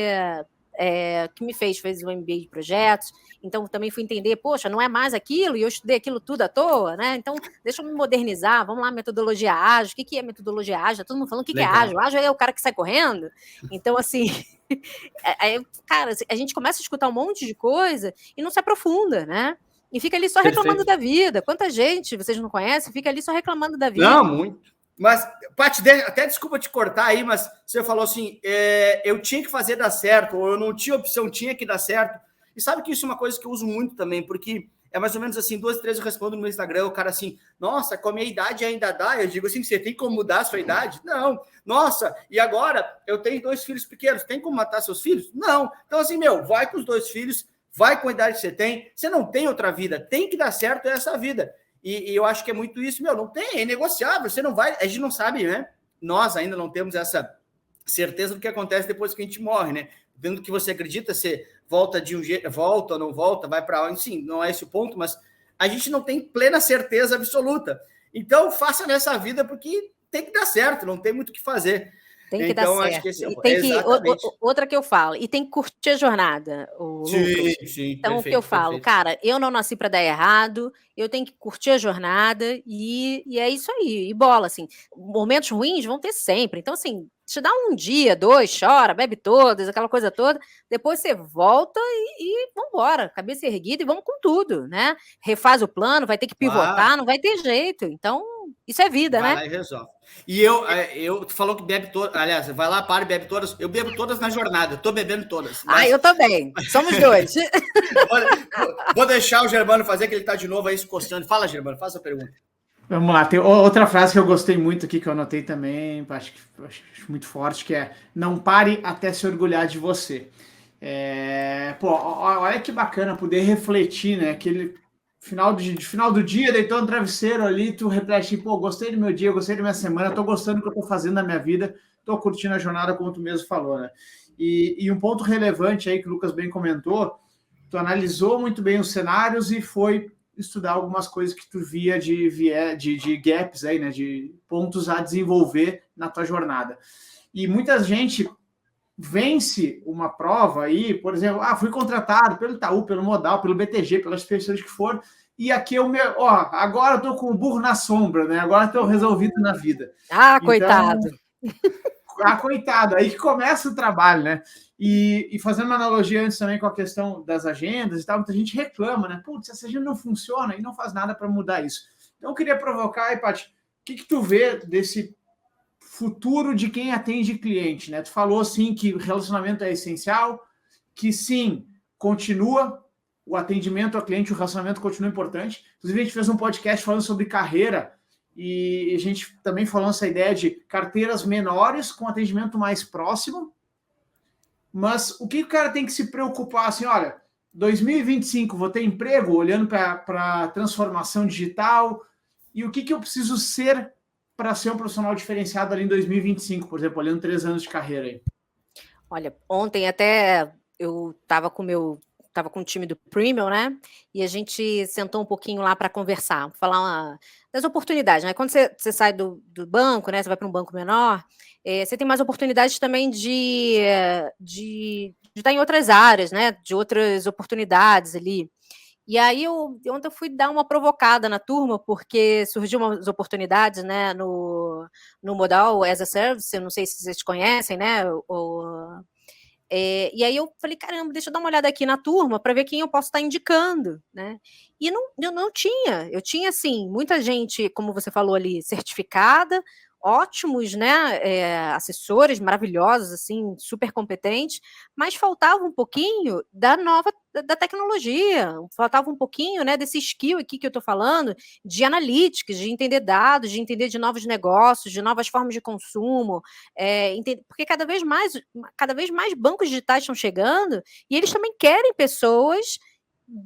S3: que me fez o MBA de projetos, então também fui entender, poxa, não é mais aquilo, e eu estudei aquilo tudo à toa, né? Então, deixa eu me modernizar, vamos lá, metodologia ágil, o que é metodologia ágil? Todo mundo falando o que é ágil? Ágil é o cara que sai correndo? Então, assim, cara, a gente começa a escutar um monte de coisa e não se aprofunda, né? E fica ali só reclamando da vida. Quanta gente vocês não conhecem, fica ali só reclamando da vida.
S1: Não, muito. Mas, Paty, até desculpa te cortar aí, mas você falou assim, eu tinha que fazer dar certo, ou eu não tinha opção, tinha que dar certo. E sabe que isso é uma coisa que eu uso muito também, porque é mais ou menos assim, 2, 3 eu respondo no meu Instagram, o cara assim, nossa, com a minha idade ainda dá? Eu digo assim, você tem como mudar a sua idade? Não. Nossa, e agora eu tenho 2 filhos pequenos, tem como matar seus filhos? Não. Então assim, vai com os 2 filhos, vai com a idade que você não tem outra vida, tem que dar certo essa vida. E eu acho que é muito isso, não tem, é negociável, você não vai, a gente não sabe, né? Nós ainda não temos essa certeza do que acontece depois que a gente morre, né? Dentro do que você acredita, você volta de um jeito, volta ou não volta, vai para onde, sim, não é esse o ponto, mas a gente não tem plena certeza absoluta. Então, faça nessa vida, porque tem que dar certo, não tem muito o que fazer.
S3: Tem que dar certo.
S1: Acho que esse
S3: outra que eu falo, e tem que curtir a jornada,
S1: Sim,
S3: então, o que eu falo, cara, eu não nasci para dar errado, eu tenho que curtir a jornada e é isso aí, e bola, assim, momentos ruins vão ter sempre, então, assim, te dá um dia, 2, chora, bebe todas, aquela coisa toda, depois você volta e vambora, cabeça erguida e vamos com tudo, né? Refaz o plano, vai ter que pivotar, não vai ter jeito, então, isso é vida,
S1: vai
S3: né?
S1: Vai lá e resolve. E tu falou que bebe todas, aliás, vai lá, para e bebe todas, eu bebo todas na jornada, eu tô bebendo todas.
S3: Mas... eu também, somos 2.
S2: Vou deixar o Germano fazer, que ele tá de novo aí se coçando. Fala, Germano, faça a pergunta. Vamos lá, tem outra frase que eu gostei muito aqui, que eu anotei também, acho muito forte, que é: não pare até se orgulhar de você. Olha que bacana poder refletir, né? Aquele final do dia, deitou no travesseiro ali, tu reflete, gostei do meu dia, gostei da minha semana, tô gostando do que eu tô fazendo na minha vida, tô curtindo a jornada, como tu mesmo falou, né? E um ponto relevante aí que o Lucas bem comentou, tu analisou muito bem os cenários e foi estudar algumas coisas que tu via de gaps aí, né, de pontos a desenvolver na tua jornada. E muita gente vence uma prova aí, por exemplo, fui contratado pelo Itaú, pelo Modal, pelo BTG, pelas pessoas que foram, e aqui agora eu tô com o burro na sombra, né? Agora estou resolvido na vida.
S3: Então, coitado.
S2: Coitado, aí que começa o trabalho, né? E fazendo uma analogia antes também com a questão das agendas e tal, muita gente reclama, né? Putz, essa agenda não funciona e não faz nada para mudar isso. Então eu queria provocar aí, Paty, o que tu vê desse futuro de quem atende cliente, né? Tu falou, sim, que relacionamento é essencial, que, sim, continua o atendimento ao cliente, o relacionamento continua importante. Inclusive, a gente fez um podcast falando sobre carreira e a gente também falou essa ideia de carteiras menores com atendimento mais próximo. Mas o que o cara tem que se preocupar? Assim, olha, 2025 vou ter emprego, olhando para a transformação digital, e o que eu preciso ser para ser um profissional diferenciado ali em 2025, por exemplo, olhando 3 anos de carreira aí?
S3: Olha, ontem até eu estava com o time do Premium, né? E a gente sentou um pouquinho lá para conversar, falar das oportunidades, né? Quando você sai do banco, né? Você vai para um banco menor, você tem mais oportunidades também de estar em outras áreas, né? De outras oportunidades ali. E aí ontem eu fui dar uma provocada na turma, porque surgiu umas oportunidades, né, no Modal as a Service, eu não sei se vocês conhecem, né, e aí eu falei, caramba, deixa eu dar uma olhada aqui na turma para ver quem eu posso estar indicando, né? E eu não tinha, eu tinha, assim, muita gente, como você falou ali, certificada, ótimos, né, assessores maravilhosos, assim, super competentes, mas faltava um pouquinho da tecnologia, faltava um pouquinho, né, desse skill aqui que eu estou falando, de analytics, de entender dados, de entender de novos negócios, de novas formas de consumo, porque cada vez mais bancos digitais estão chegando e eles também querem pessoas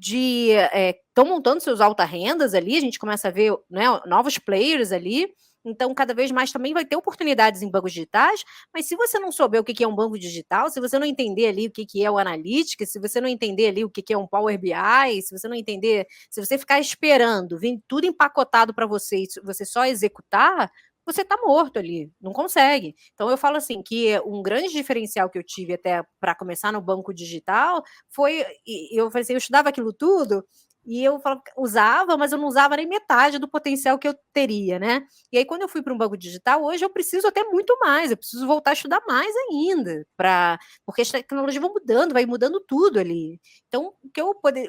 S3: estão montando seus alta rendas ali, a gente começa a ver, né, novos players ali. Então, cada vez mais também vai ter oportunidades em bancos digitais, mas se você não souber o que é um banco digital, se você não entender ali o que é o Analytics, se você não entender ali o que é um Power BI, se você não entender, se você ficar esperando, vir tudo empacotado para você e você só executar, você está morto ali, não consegue. Então, eu falo assim, que um grande diferencial que eu tive até para começar no banco digital foi, eu falei assim, eu estudava aquilo tudo, e eu usava, mas eu não usava nem metade do potencial que eu teria, né? E aí, quando eu fui para um banco digital, hoje eu preciso até muito mais, eu preciso voltar a estudar mais ainda, porque as tecnologias vão mudando, vai mudando tudo ali. Então,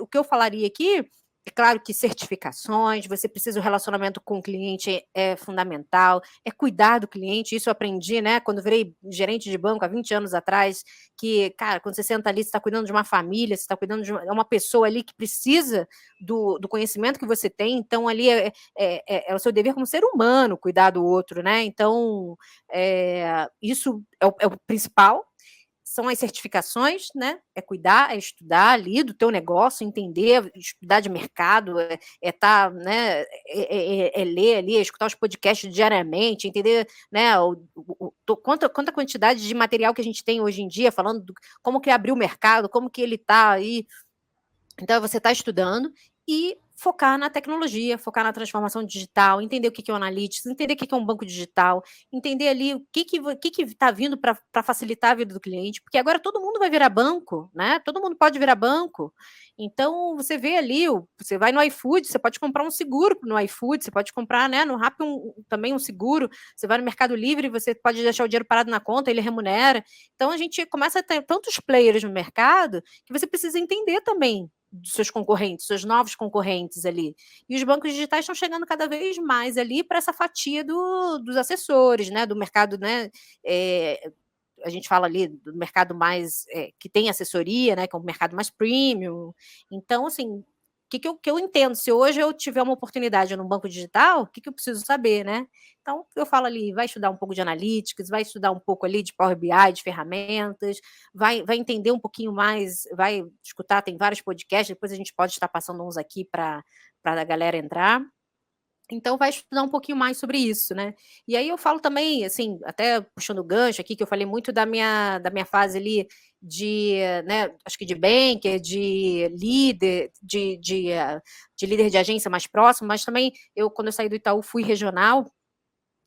S3: o que eu falaria aqui, é claro que certificações, você precisa, o relacionamento com o cliente é fundamental, é cuidar do cliente, isso eu aprendi, né, quando virei gerente de banco há 20 anos atrás, que, cara, quando você senta ali, você está cuidando de uma família, você está cuidando de uma pessoa ali que precisa do conhecimento que você tem, então ali é o seu dever como ser humano cuidar do outro, né, então isso é o principal. São as certificações, né? É cuidar, é estudar ali do teu negócio, entender, estudar de mercado, tá, né? Ler ali, escutar os podcasts diariamente, entender, né? Quanta quantidade de material que a gente tem hoje em dia, falando como que abrir o mercado, como que ele está aí. Então, você está estudando e focar na tecnologia, focar na transformação digital, entender o que é o Analytics, entender o que é um banco digital, entender ali o que está vindo para facilitar a vida do cliente, porque agora todo mundo vai virar banco, né? Todo mundo pode virar banco. Então, você vê ali, você vai no iFood, você pode comprar um seguro no iFood, você pode comprar, né, no Rappi também um seguro, você vai no Mercado Livre, você pode deixar o dinheiro parado na conta, ele remunera. Então, a gente começa a ter tantos players no mercado que você precisa entender também dos seus concorrentes, seus novos concorrentes ali. E os bancos digitais estão chegando cada vez mais ali para essa fatia dos assessores, né, do mercado, né, a gente fala ali do mercado mais, que tem assessoria, né, que é um mercado mais premium. Então, assim, o que eu entendo? Se hoje eu tiver uma oportunidade no banco digital, o que eu preciso saber, né? Então, eu falo ali, vai estudar um pouco de Analytics, vai estudar um pouco ali de Power BI, de ferramentas, vai entender um pouquinho mais, vai escutar, tem vários podcasts, depois a gente pode estar passando uns aqui para a galera entrar. Então, vai estudar um pouquinho mais sobre isso, né? E aí eu falo também, assim, até puxando o gancho aqui, que eu falei muito da minha fase ali né, acho que de banker, de líder, de líder de agência mais próximo, mas também quando eu saí do Itaú, fui regional,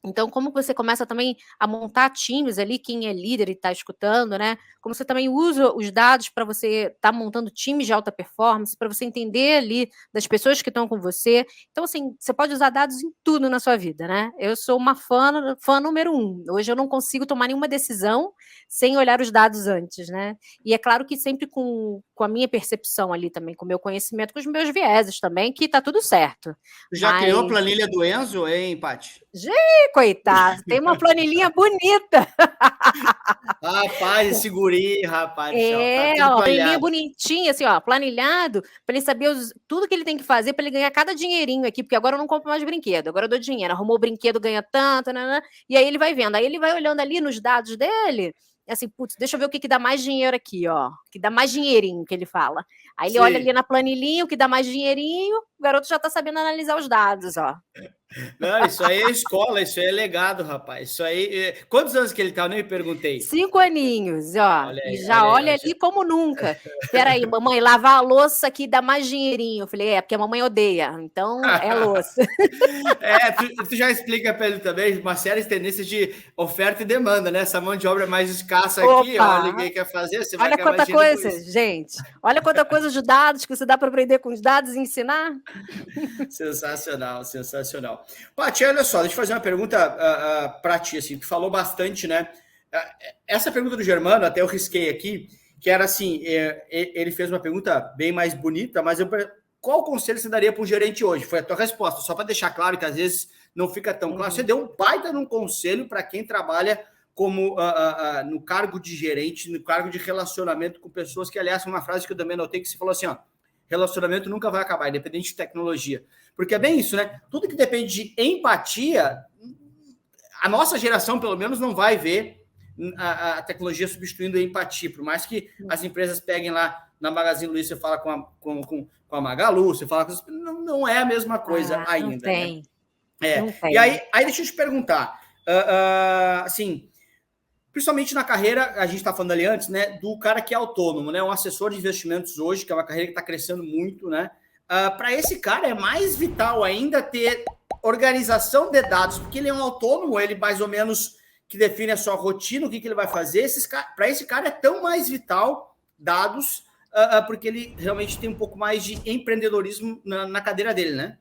S3: Então, como você começa também a montar times ali, quem é líder e está escutando, né? Como você também usa os dados para você estar montando times de alta performance, para você entender ali das pessoas que estão com você. Então, assim, você pode usar dados em tudo na sua vida, né? Eu sou uma fã número 1. Hoje eu não consigo tomar nenhuma decisão sem olhar os dados antes, né? E é claro que sempre com a minha percepção ali também, com o meu conhecimento, com os meus vieses também, que tá tudo certo.
S1: Já criou a planilha do Enzo, hein, Paty?
S3: Coitado, tem uma planilhinha bonita.
S1: Rapaz, esse guri, rapaz do céu, tá tudo
S3: Ó, planilhinha
S1: planilhado.
S3: bonitinha, assim, ó, planilhado, para ele saber tudo que ele tem que fazer para ele ganhar cada dinheirinho aqui, porque agora eu não compro mais brinquedo, agora eu dou dinheiro, arrumou o brinquedo, ganha tanto, né, e aí ele vai vendo, aí ele vai olhando ali nos dados dele, assim, putz, deixa eu ver o que dá mais dinheiro aqui, ó, que dá mais dinheirinho, que ele fala. Aí ele olha ali na planilhinha, o que dá mais dinheirinho, o garoto já tá sabendo analisar os dados, ó.
S1: Não, isso aí é escola, isso aí é legado, rapaz. Isso aí. Quantos anos que ele tá? Eu nem perguntei.
S3: 5 aninhos, ó.
S1: Olha
S3: E
S1: aí,
S3: já olha
S1: aí,
S3: ali como nunca. Espera aí, mamãe, lavar a louça aqui dá mais dinheirinho. Eu falei, porque a mamãe odeia, então é louça.
S1: Tu já explica para ele também uma série de tendências de oferta e demanda, né? Essa mão de obra mais escassa aqui, ó, ninguém quer fazer, você vai
S3: Olha
S1: ganhar mais
S3: quanta
S1: dinheiro com
S3: coisa,
S1: isso.
S3: gente. Olha quanta coisa de dados que você dá para aprender com os dados e ensinar.
S1: Sensacional, sensacional. Paty, olha só, deixa eu fazer uma pergunta para ti, assim, tu falou bastante, né? Essa pergunta do Germano, até eu risquei aqui, que era assim, ele fez uma pergunta bem mais bonita, mas qual conselho você daria para um gerente hoje? Foi a tua resposta, só para deixar claro que às vezes não fica tão claro. Você deu um baita num conselho para quem trabalha como no cargo de gerente, no cargo de relacionamento com pessoas, que aliás foi uma frase que eu também notei, que você falou assim, ó, relacionamento nunca vai acabar, independente de tecnologia. Porque é bem isso, né? Tudo que depende de empatia, a nossa geração, pelo menos, não vai ver a tecnologia substituindo a empatia. Por mais que as empresas peguem lá na Magazine Luiza, você fala com a Magalu, você fala com... Não é a mesma coisa ainda.
S3: Não tem.
S1: Né?
S3: Não tem.
S1: E aí deixa eu te perguntar, assim, principalmente na carreira, a gente está falando ali antes, né, do cara que é autônomo, né, um assessor de investimentos hoje, que é uma carreira que está crescendo muito, né, para esse cara é mais vital ainda ter organização de dados, porque ele é um autônomo, ele mais ou menos que define a sua rotina, o que ele vai fazer, para esse cara é tão mais vital dados, porque ele realmente tem um pouco mais de empreendedorismo na cadeira dele, né?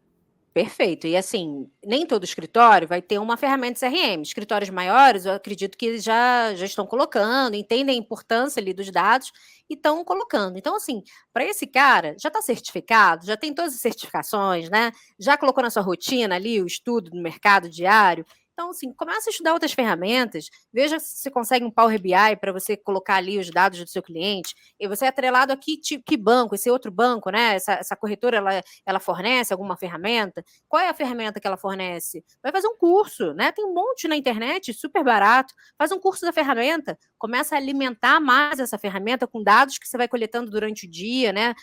S3: Perfeito. E assim, nem todo escritório vai ter uma ferramenta CRM. Escritórios maiores, eu acredito que eles já estão colocando, entendem a importância ali dos dados e estão colocando. Então, assim, para esse cara, já está certificado, já tem todas as certificações, né? Já colocou na sua rotina ali o estudo do mercado diário. Então, assim, começa a estudar outras ferramentas, veja se você consegue um Power BI para você colocar ali os dados do seu cliente, e você é atrelado aqui, que banco, esse outro banco, né? Essa corretora, ela fornece alguma ferramenta? Qual é a ferramenta que ela fornece? Vai fazer um curso, né? Tem um monte na internet, super barato, faz um curso da ferramenta, começa a alimentar mais essa ferramenta com dados que você vai coletando durante o dia, né?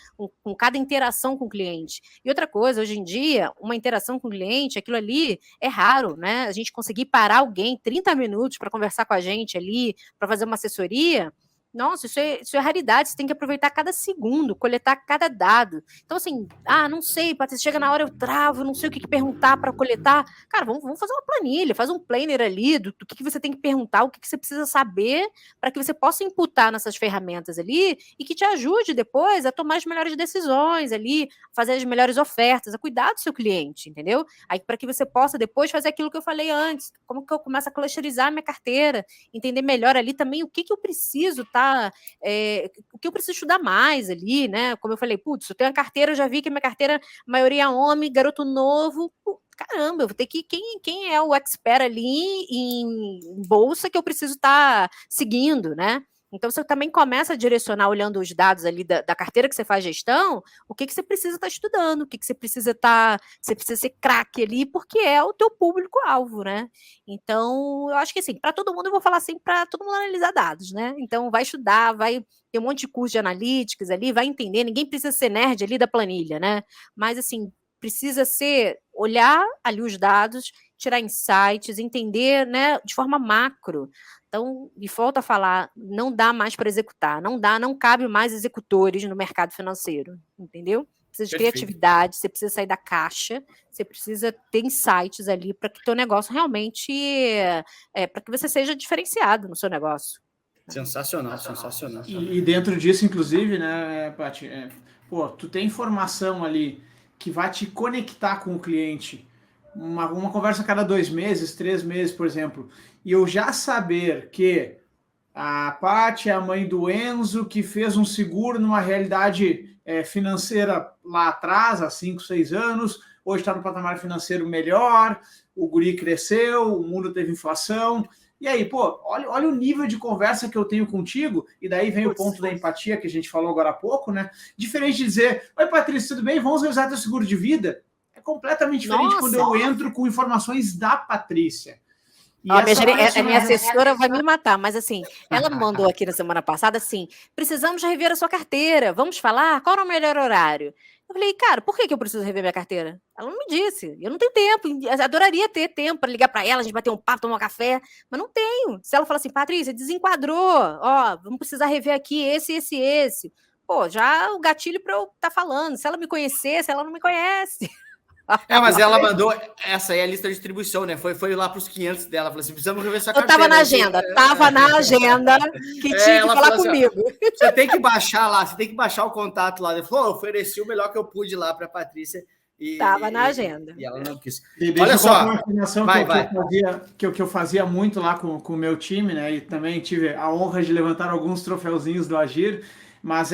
S3: Com cada interação com o cliente. E outra coisa, hoje em dia, uma interação com o cliente, aquilo ali é raro, né? A gente conseguir parar alguém 30 minutos para conversar com a gente ali, para fazer uma assessoria, nossa, isso é raridade, você tem que aproveitar cada segundo, coletar cada dado. Então, assim, não sei, Patrícia, chega na hora eu travo, não sei o que perguntar para coletar. Cara, vamos fazer uma planilha, faz um planner ali do que você tem que perguntar, o que você precisa saber para que você possa imputar nessas ferramentas ali e que te ajude depois a tomar as melhores decisões ali, fazer as melhores ofertas, a cuidar do seu cliente, entendeu? Aí para que você possa depois fazer aquilo que eu falei antes, como que eu começo a clusterizar a minha carteira, entender melhor ali também o que eu preciso, tá? O que eu preciso estudar mais ali, né? Como eu falei, putz, eu tenho a carteira, eu já vi que a minha carteira, maioria é homem, garoto novo, caramba, eu vou ter que... Quem é o expert ali em bolsa que eu preciso estar seguindo, né? Então, você também começa a direcionar, olhando os dados ali da carteira que você faz gestão, o que você precisa estar estudando, o que você precisa estar... Você precisa ser craque ali, porque é o teu público-alvo, né? Então, eu acho que, assim, para todo mundo, eu vou falar assim, para todo mundo analisar dados, né? Então, vai estudar, vai ter um monte de curso de analytics ali, vai entender, ninguém precisa ser nerd ali da planilha, né? Mas, assim, precisa olhar ali os dados, tirar insights, entender, né, de forma macro. Então, e volta a falar, não dá mais para executar, não cabe mais executores no mercado financeiro, entendeu? precisa de
S1: Perfeito.
S3: criatividade, você precisa sair da caixa, você precisa ter insights ali para que o teu negócio realmente, para que você seja diferenciado no seu negócio.
S1: Sensacional, sensacional.
S2: E dentro disso, inclusive, né, Paty, tu tem informação ali que vai te conectar com o cliente, uma conversa a cada 2 meses, 3 meses, por exemplo, e eu já saber que a Paty é a mãe do Enzo, que fez um seguro numa realidade financeira lá atrás, há 5, 6 anos, hoje está no patamar financeiro melhor, o guri cresceu, o mundo teve inflação. E aí, olha o nível de conversa que eu tenho contigo, e daí vem o ponto da empatia que a gente falou agora há pouco, né? Diferente de dizer, oi Patrícia, tudo bem? Vamos revisar teu seguro de vida? É completamente diferente quando eu entro com informações da Patrícia.
S3: A minha assessora vai me matar, mas assim, ela me mandou aqui na semana passada assim, precisamos rever a sua carteira, vamos falar? Qual é o melhor horário? Eu falei, cara, por que eu preciso rever minha carteira? Ela não me disse, eu não tenho tempo, adoraria ter tempo para ligar para ela, a gente bater um papo, tomar um café, mas não tenho. Se ela falar assim, Patrícia, desenquadrou, vamos precisar rever aqui esse. Pô, já o gatilho para eu estar falando, se ela me conhecesse, ela não me conhece.
S1: Mas ela mandou, essa aí é a lista de distribuição, né? Foi lá para os 500 dela, falou assim, precisamos rever essa carteira.
S3: Tava na agenda que tinha que falar comigo.
S1: Assim, você tem que baixar lá, você tem que baixar o contato lá. Ele falou, ofereci o melhor que eu pude lá para a Patrícia.
S3: Estava na agenda.
S1: E ela não quis.
S2: Olha só, uma afirmação que eu fazia muito lá com o meu time, né? E também tive a honra de levantar alguns troféuzinhos do Agir, mas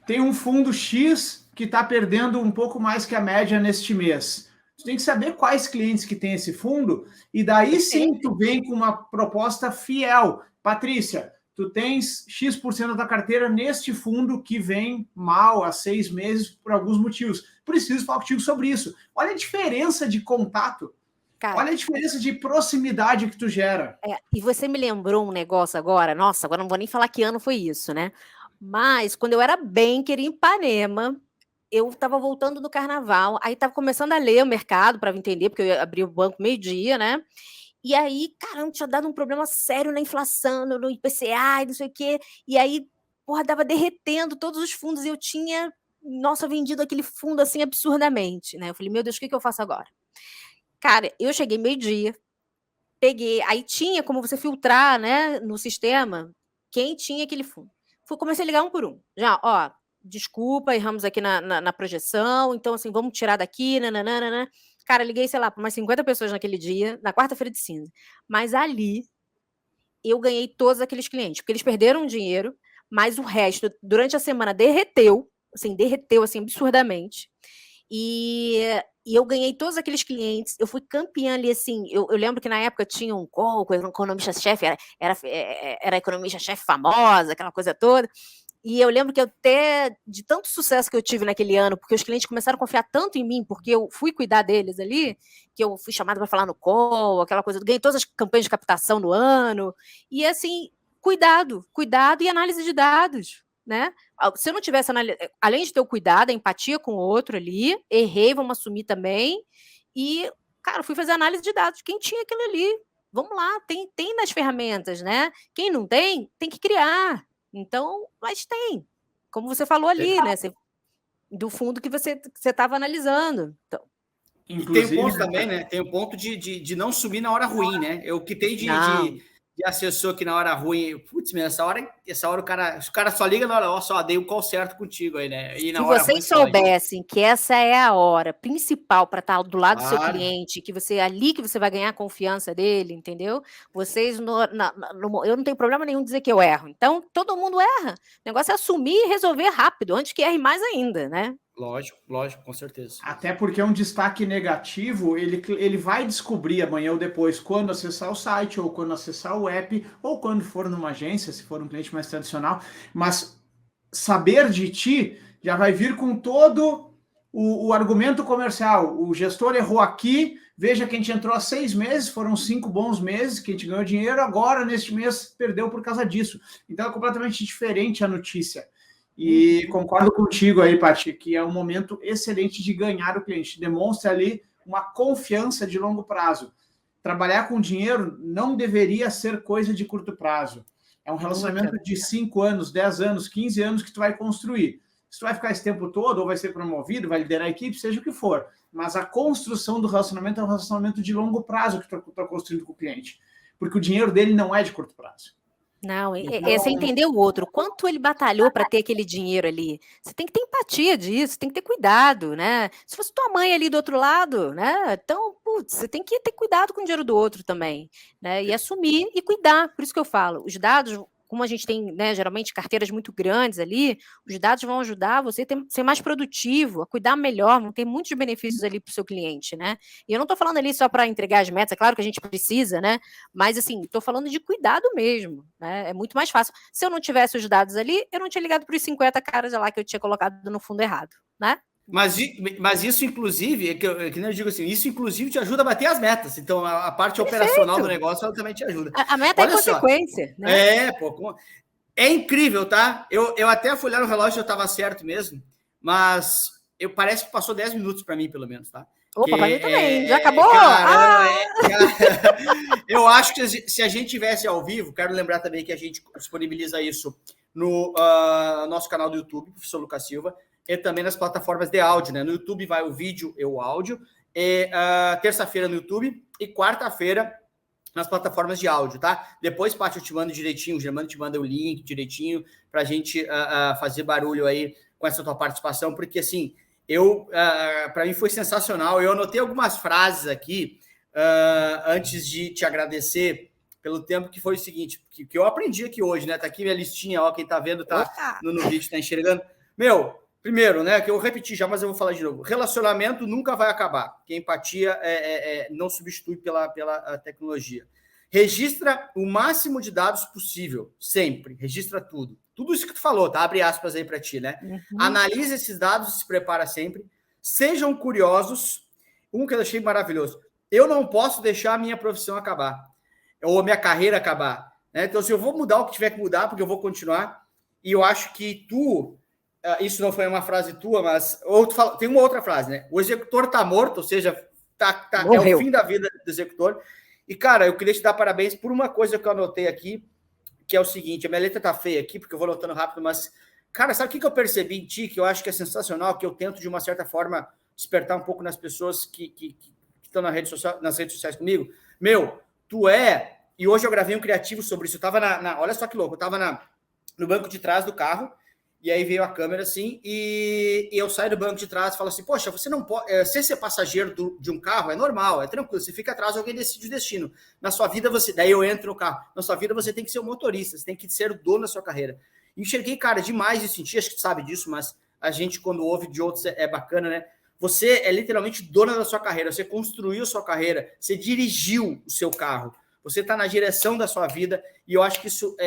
S2: tem um fundo X que está perdendo um pouco mais que a média neste mês. Tu tem que saber quais clientes que tem esse fundo, e daí sim tu vem com uma proposta fiel. Patrícia, tu tens X% da carteira neste fundo que vem mal há 6 meses por alguns motivos. Preciso falar contigo sobre isso. Olha a diferença de contato. Cara, olha a diferença de proximidade que tu gera.
S3: E você me lembrou um negócio agora, nossa, agora não vou nem falar que ano foi isso, né? Mas quando eu era banker em Ipanema, eu estava voltando do carnaval, aí estava começando a ler o mercado para entender, porque eu abri o banco meio-dia, né? E aí, caramba, tinha dado um problema sério na inflação, no IPCA e não sei o quê. E aí, dava derretendo todos os fundos e eu tinha, vendido aquele fundo assim absurdamente, né? Eu falei, meu Deus, o que eu faço agora? Cara, eu cheguei meio-dia, peguei, aí tinha como você filtrar, né, no sistema, quem tinha aquele fundo. Comecei a ligar um por um. Já, desculpa, erramos aqui na projeção, então, assim, vamos tirar daqui, nananana. Cara, liguei, sei lá, para umas 50 pessoas naquele dia, na quarta-feira de cinza. Mas ali, eu ganhei todos aqueles clientes, porque eles perderam dinheiro, mas o resto, durante a semana, derreteu, assim, absurdamente. E eu ganhei todos aqueles clientes, eu fui campeã ali, assim, eu lembro que na época tinha um call com a economista-chefe, era a economista-chefe famosa, aquela coisa toda. E eu lembro que até de tanto sucesso que eu tive naquele ano, porque os clientes começaram a confiar tanto em mim, porque eu fui cuidar deles ali, que eu fui chamada para falar no call, aquela coisa, ganhei todas as campanhas de captação no ano, e assim, cuidado e análise de dados, né? Se eu não tivesse além de ter o cuidado, a empatia com o outro ali, errei, vamos assumir também, e, cara, fui fazer análise de dados, quem tinha aquilo ali, vamos lá, tem nas ferramentas, né? Quem não tem que criar. Então, mas tem, como você falou ali, né? Do fundo que você estava analisando. Então,
S1: e tem um ponto também, né? Tem um ponto de não subir na hora ruim, né? Eu que tem de assessor que na hora ruim, putz, essa hora o cara só liga na hora, só dei um call certo contigo aí, né? E
S3: se vocês soubessem que essa é a hora principal para estar do lado do seu cliente, que você ali que você vai ganhar a confiança dele, entendeu? Vocês, eu não tenho problema nenhum dizer que eu erro. Então, todo mundo erra. O negócio é assumir e resolver rápido, antes que erre mais ainda, né?
S1: Lógico, com certeza.
S2: Até porque um destaque negativo, ele vai descobrir amanhã ou depois, quando acessar o site, ou quando acessar o app, ou quando for numa agência, se for um cliente mais tradicional. Mas saber de ti já vai vir com todo o argumento comercial. O gestor errou aqui, veja que a gente entrou há 6 meses, foram 5 bons meses que a gente ganhou dinheiro, agora neste mês perdeu por causa disso. Então é completamente diferente a notícia. E concordo contigo aí, Paty, que é um momento excelente de ganhar o cliente. Demonstra ali uma confiança de longo prazo. Trabalhar com dinheiro não deveria ser coisa de curto prazo. É um relacionamento de 5 anos, 10 anos, 15 anos que tu vai construir. Se tu vai ficar esse tempo todo, ou vai ser promovido, vai liderar a equipe, seja o que for. Mas a construção do relacionamento é um relacionamento de longo prazo que tu está construindo com o cliente. Porque o dinheiro dele não é de curto prazo.
S3: Não, é você entender o outro, quanto ele batalhou para ter aquele dinheiro ali. Você tem que ter empatia disso, tem que ter cuidado, né? Se fosse tua mãe ali do outro lado, né? Então, putz, você tem que ter cuidado com o dinheiro do outro também, né? E assumir e cuidar. Por isso que eu falo, os dados, como a gente tem, né, geralmente carteiras muito grandes ali, os dados vão ajudar você a ser mais produtivo, a cuidar melhor, vão ter muitos benefícios ali para o seu cliente, né? E eu não estou falando ali só para entregar as metas, é claro que a gente precisa, né? Mas assim, estou falando de cuidado mesmo, né? É muito mais fácil. Se eu não tivesse os dados ali, eu não tinha ligado para os 50 caras lá que eu tinha colocado no fundo errado, né?
S1: Mas isso, inclusive, que nem eu digo assim, isso, inclusive, te ajuda a bater as metas. Então, a parte operacional do negócio, ela também te ajuda.
S3: A meta é consequência,
S1: né? É incrível, tá? Eu até fui olhar no relógio, eu estava certo mesmo, mas parece que passou 10 minutos para mim, pelo menos, tá?
S3: Opa, para mim também. Já acabou?
S1: Eu acho que se a gente tivesse ao vivo, quero lembrar também que a gente disponibiliza isso no nosso canal do YouTube, Professor Lucas Silva, e também nas plataformas de áudio, né? No YouTube vai o vídeo e o áudio, terça-feira no YouTube e quarta-feira nas plataformas de áudio, tá? Depois, Paty, eu te mando direitinho, o Germano te manda o link direitinho pra gente fazer barulho aí com essa tua participação, porque assim, para mim foi sensacional. Eu anotei algumas frases aqui antes de te agradecer pelo tempo, que foi o seguinte, que eu aprendi aqui hoje, né? Tá aqui minha listinha, ó, quem tá vendo tá no vídeo, tá enxergando. Primeiro, né, que eu repeti já, mas eu vou falar de novo. Relacionamento nunca vai acabar. Que a empatia não substitui pela tecnologia. Registra o máximo de dados possível, sempre. Registra tudo. Tudo isso que tu falou, tá? Abre aspas aí para ti, né? Uhum. Analisa esses dados e se prepara sempre. Sejam curiosos. Que eu achei maravilhoso. Eu não posso deixar a minha profissão acabar. Ou a minha carreira acabar. Né? Então, se eu vou mudar o que tiver que mudar, porque eu vou continuar. E eu acho que isso não foi uma frase tua, mas tem uma outra frase, né? O executor tá morto, ou seja, é o fim da vida do executor. E, cara, eu queria te dar parabéns por uma coisa que eu anotei aqui, que é o seguinte, a minha letra tá feia aqui, porque eu vou anotando rápido, mas, cara, sabe o que eu percebi em ti, que eu acho que é sensacional, que eu tento, de uma certa forma, despertar um pouco nas pessoas que estão nas redes sociais comigo? E hoje eu gravei um criativo sobre isso, eu tava olha só que louco, eu tava no banco de trás do carro, e aí veio a câmera assim, e eu saio do banco de trás e falo assim, poxa, você não pode... Se ser passageiro de um carro é normal, é tranquilo, você fica atrás, alguém decide o destino. Na sua vida, daí eu entro no carro. Na sua vida, você tem que ser o motorista, você tem que ser o dono da sua carreira. E enxerguei, cara, demais isso em ti, acho que tu sabe disso, mas a gente, quando ouve de outros, é bacana, né? Você é literalmente dona da sua carreira, você construiu a sua carreira, você dirigiu o seu carro, você está na direção da sua vida, e eu acho que isso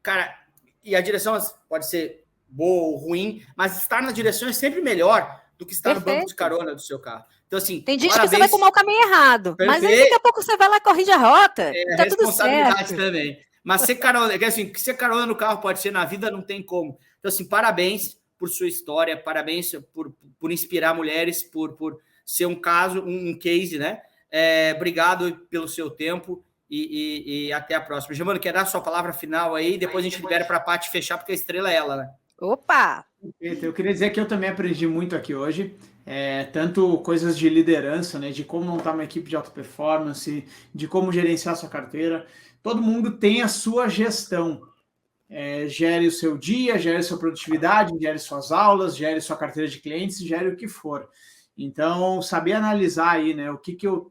S1: cara, e a direção pode ser boa ou ruim, mas estar na direção é sempre melhor do que estar no banco de carona do seu carro. Então, assim,
S3: tem dias que você vai tomar o caminho errado, mas aí daqui a pouco você vai lá e corrige a rota. Tá tudo certo.
S1: Também. Mas ser carona no carro pode ser, na vida não tem como. Então, assim, parabéns por sua história, parabéns por inspirar mulheres, por ser um caso, um case, né? Obrigado pelo seu tempo e até a próxima. Germano, quer dar a sua palavra final aí? Depois a gente libera para a Paty fechar, porque a estrela é ela, né?
S3: Opa!
S2: Eu queria dizer que eu também aprendi muito aqui hoje, tanto coisas de liderança, né, de como montar uma equipe de alta performance, de como gerenciar sua carteira. Todo mundo tem a sua gestão. Gere o seu dia, gere sua produtividade, gere suas aulas, gere sua carteira de clientes, gere o que for. Então, saber analisar aí, né,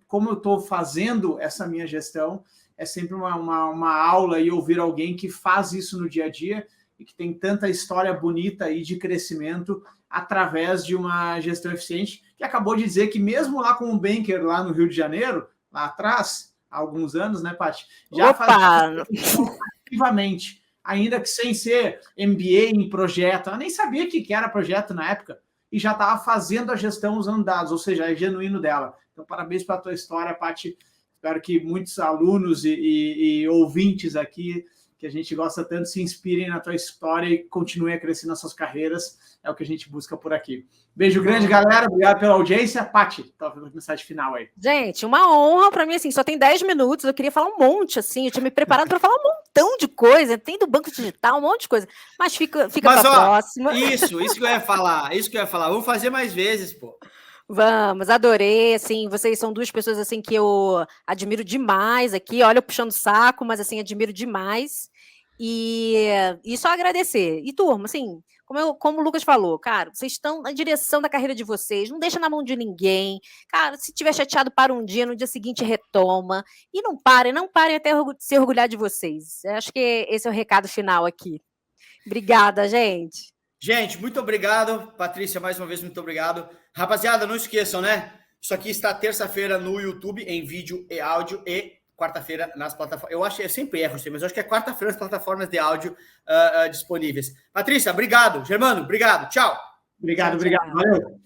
S2: como eu estou fazendo essa minha gestão, é sempre uma aula e ouvir alguém que faz isso no dia a dia, e que tem tanta história bonita aí de crescimento através de uma gestão eficiente, que acabou de dizer que mesmo lá com o banker lá no Rio de Janeiro, lá atrás, há alguns anos, né, Paty? Já faz ativamente, ainda que sem ser MBA em projeto. Eu nem sabia o que era projeto na época, e já estava fazendo a gestão usando dados, ou seja, é genuíno dela. Então, parabéns pela tua história, Paty. Espero que muitos alunos e ouvintes aqui que a gente gosta tanto se inspirem na tua história e continuem a crescer nas suas carreiras. É o que a gente busca por aqui. Beijo grande, galera. Obrigado pela audiência. Paty, talvez a mensagem final aí.
S3: Gente, uma honra para mim, assim, só tem 10 minutos. Eu queria falar um monte, assim. Eu tinha me preparado para falar um montão de coisa, tem do banco digital, um monte de coisa, mas fica para a próxima.
S1: Isso que eu ia falar, vamos fazer mais vezes, pô.
S3: Vamos, adorei, assim, vocês são duas pessoas, assim, que eu admiro demais aqui, olha, eu puxando o saco, mas, assim, admiro demais, e só agradecer. E, turma, assim, como o Lucas falou, cara, vocês estão na direção da carreira de vocês, não deixa na mão de ninguém, cara, se tiver chateado, para um dia, no dia seguinte retoma, e não parem até se orgulhar de vocês. Eu acho que esse é o recado final aqui. Obrigada, gente.
S1: Gente, muito obrigado. Patrícia, mais uma vez, muito obrigado. Rapaziada, não esqueçam, né? Isso aqui está terça-feira no YouTube, em vídeo e áudio, e quarta-feira nas plataformas. Eu sempre erro, mas eu acho que é quarta-feira nas plataformas de áudio disponíveis. Patrícia, obrigado. Germano, obrigado. Tchau.
S2: Obrigado. Valeu.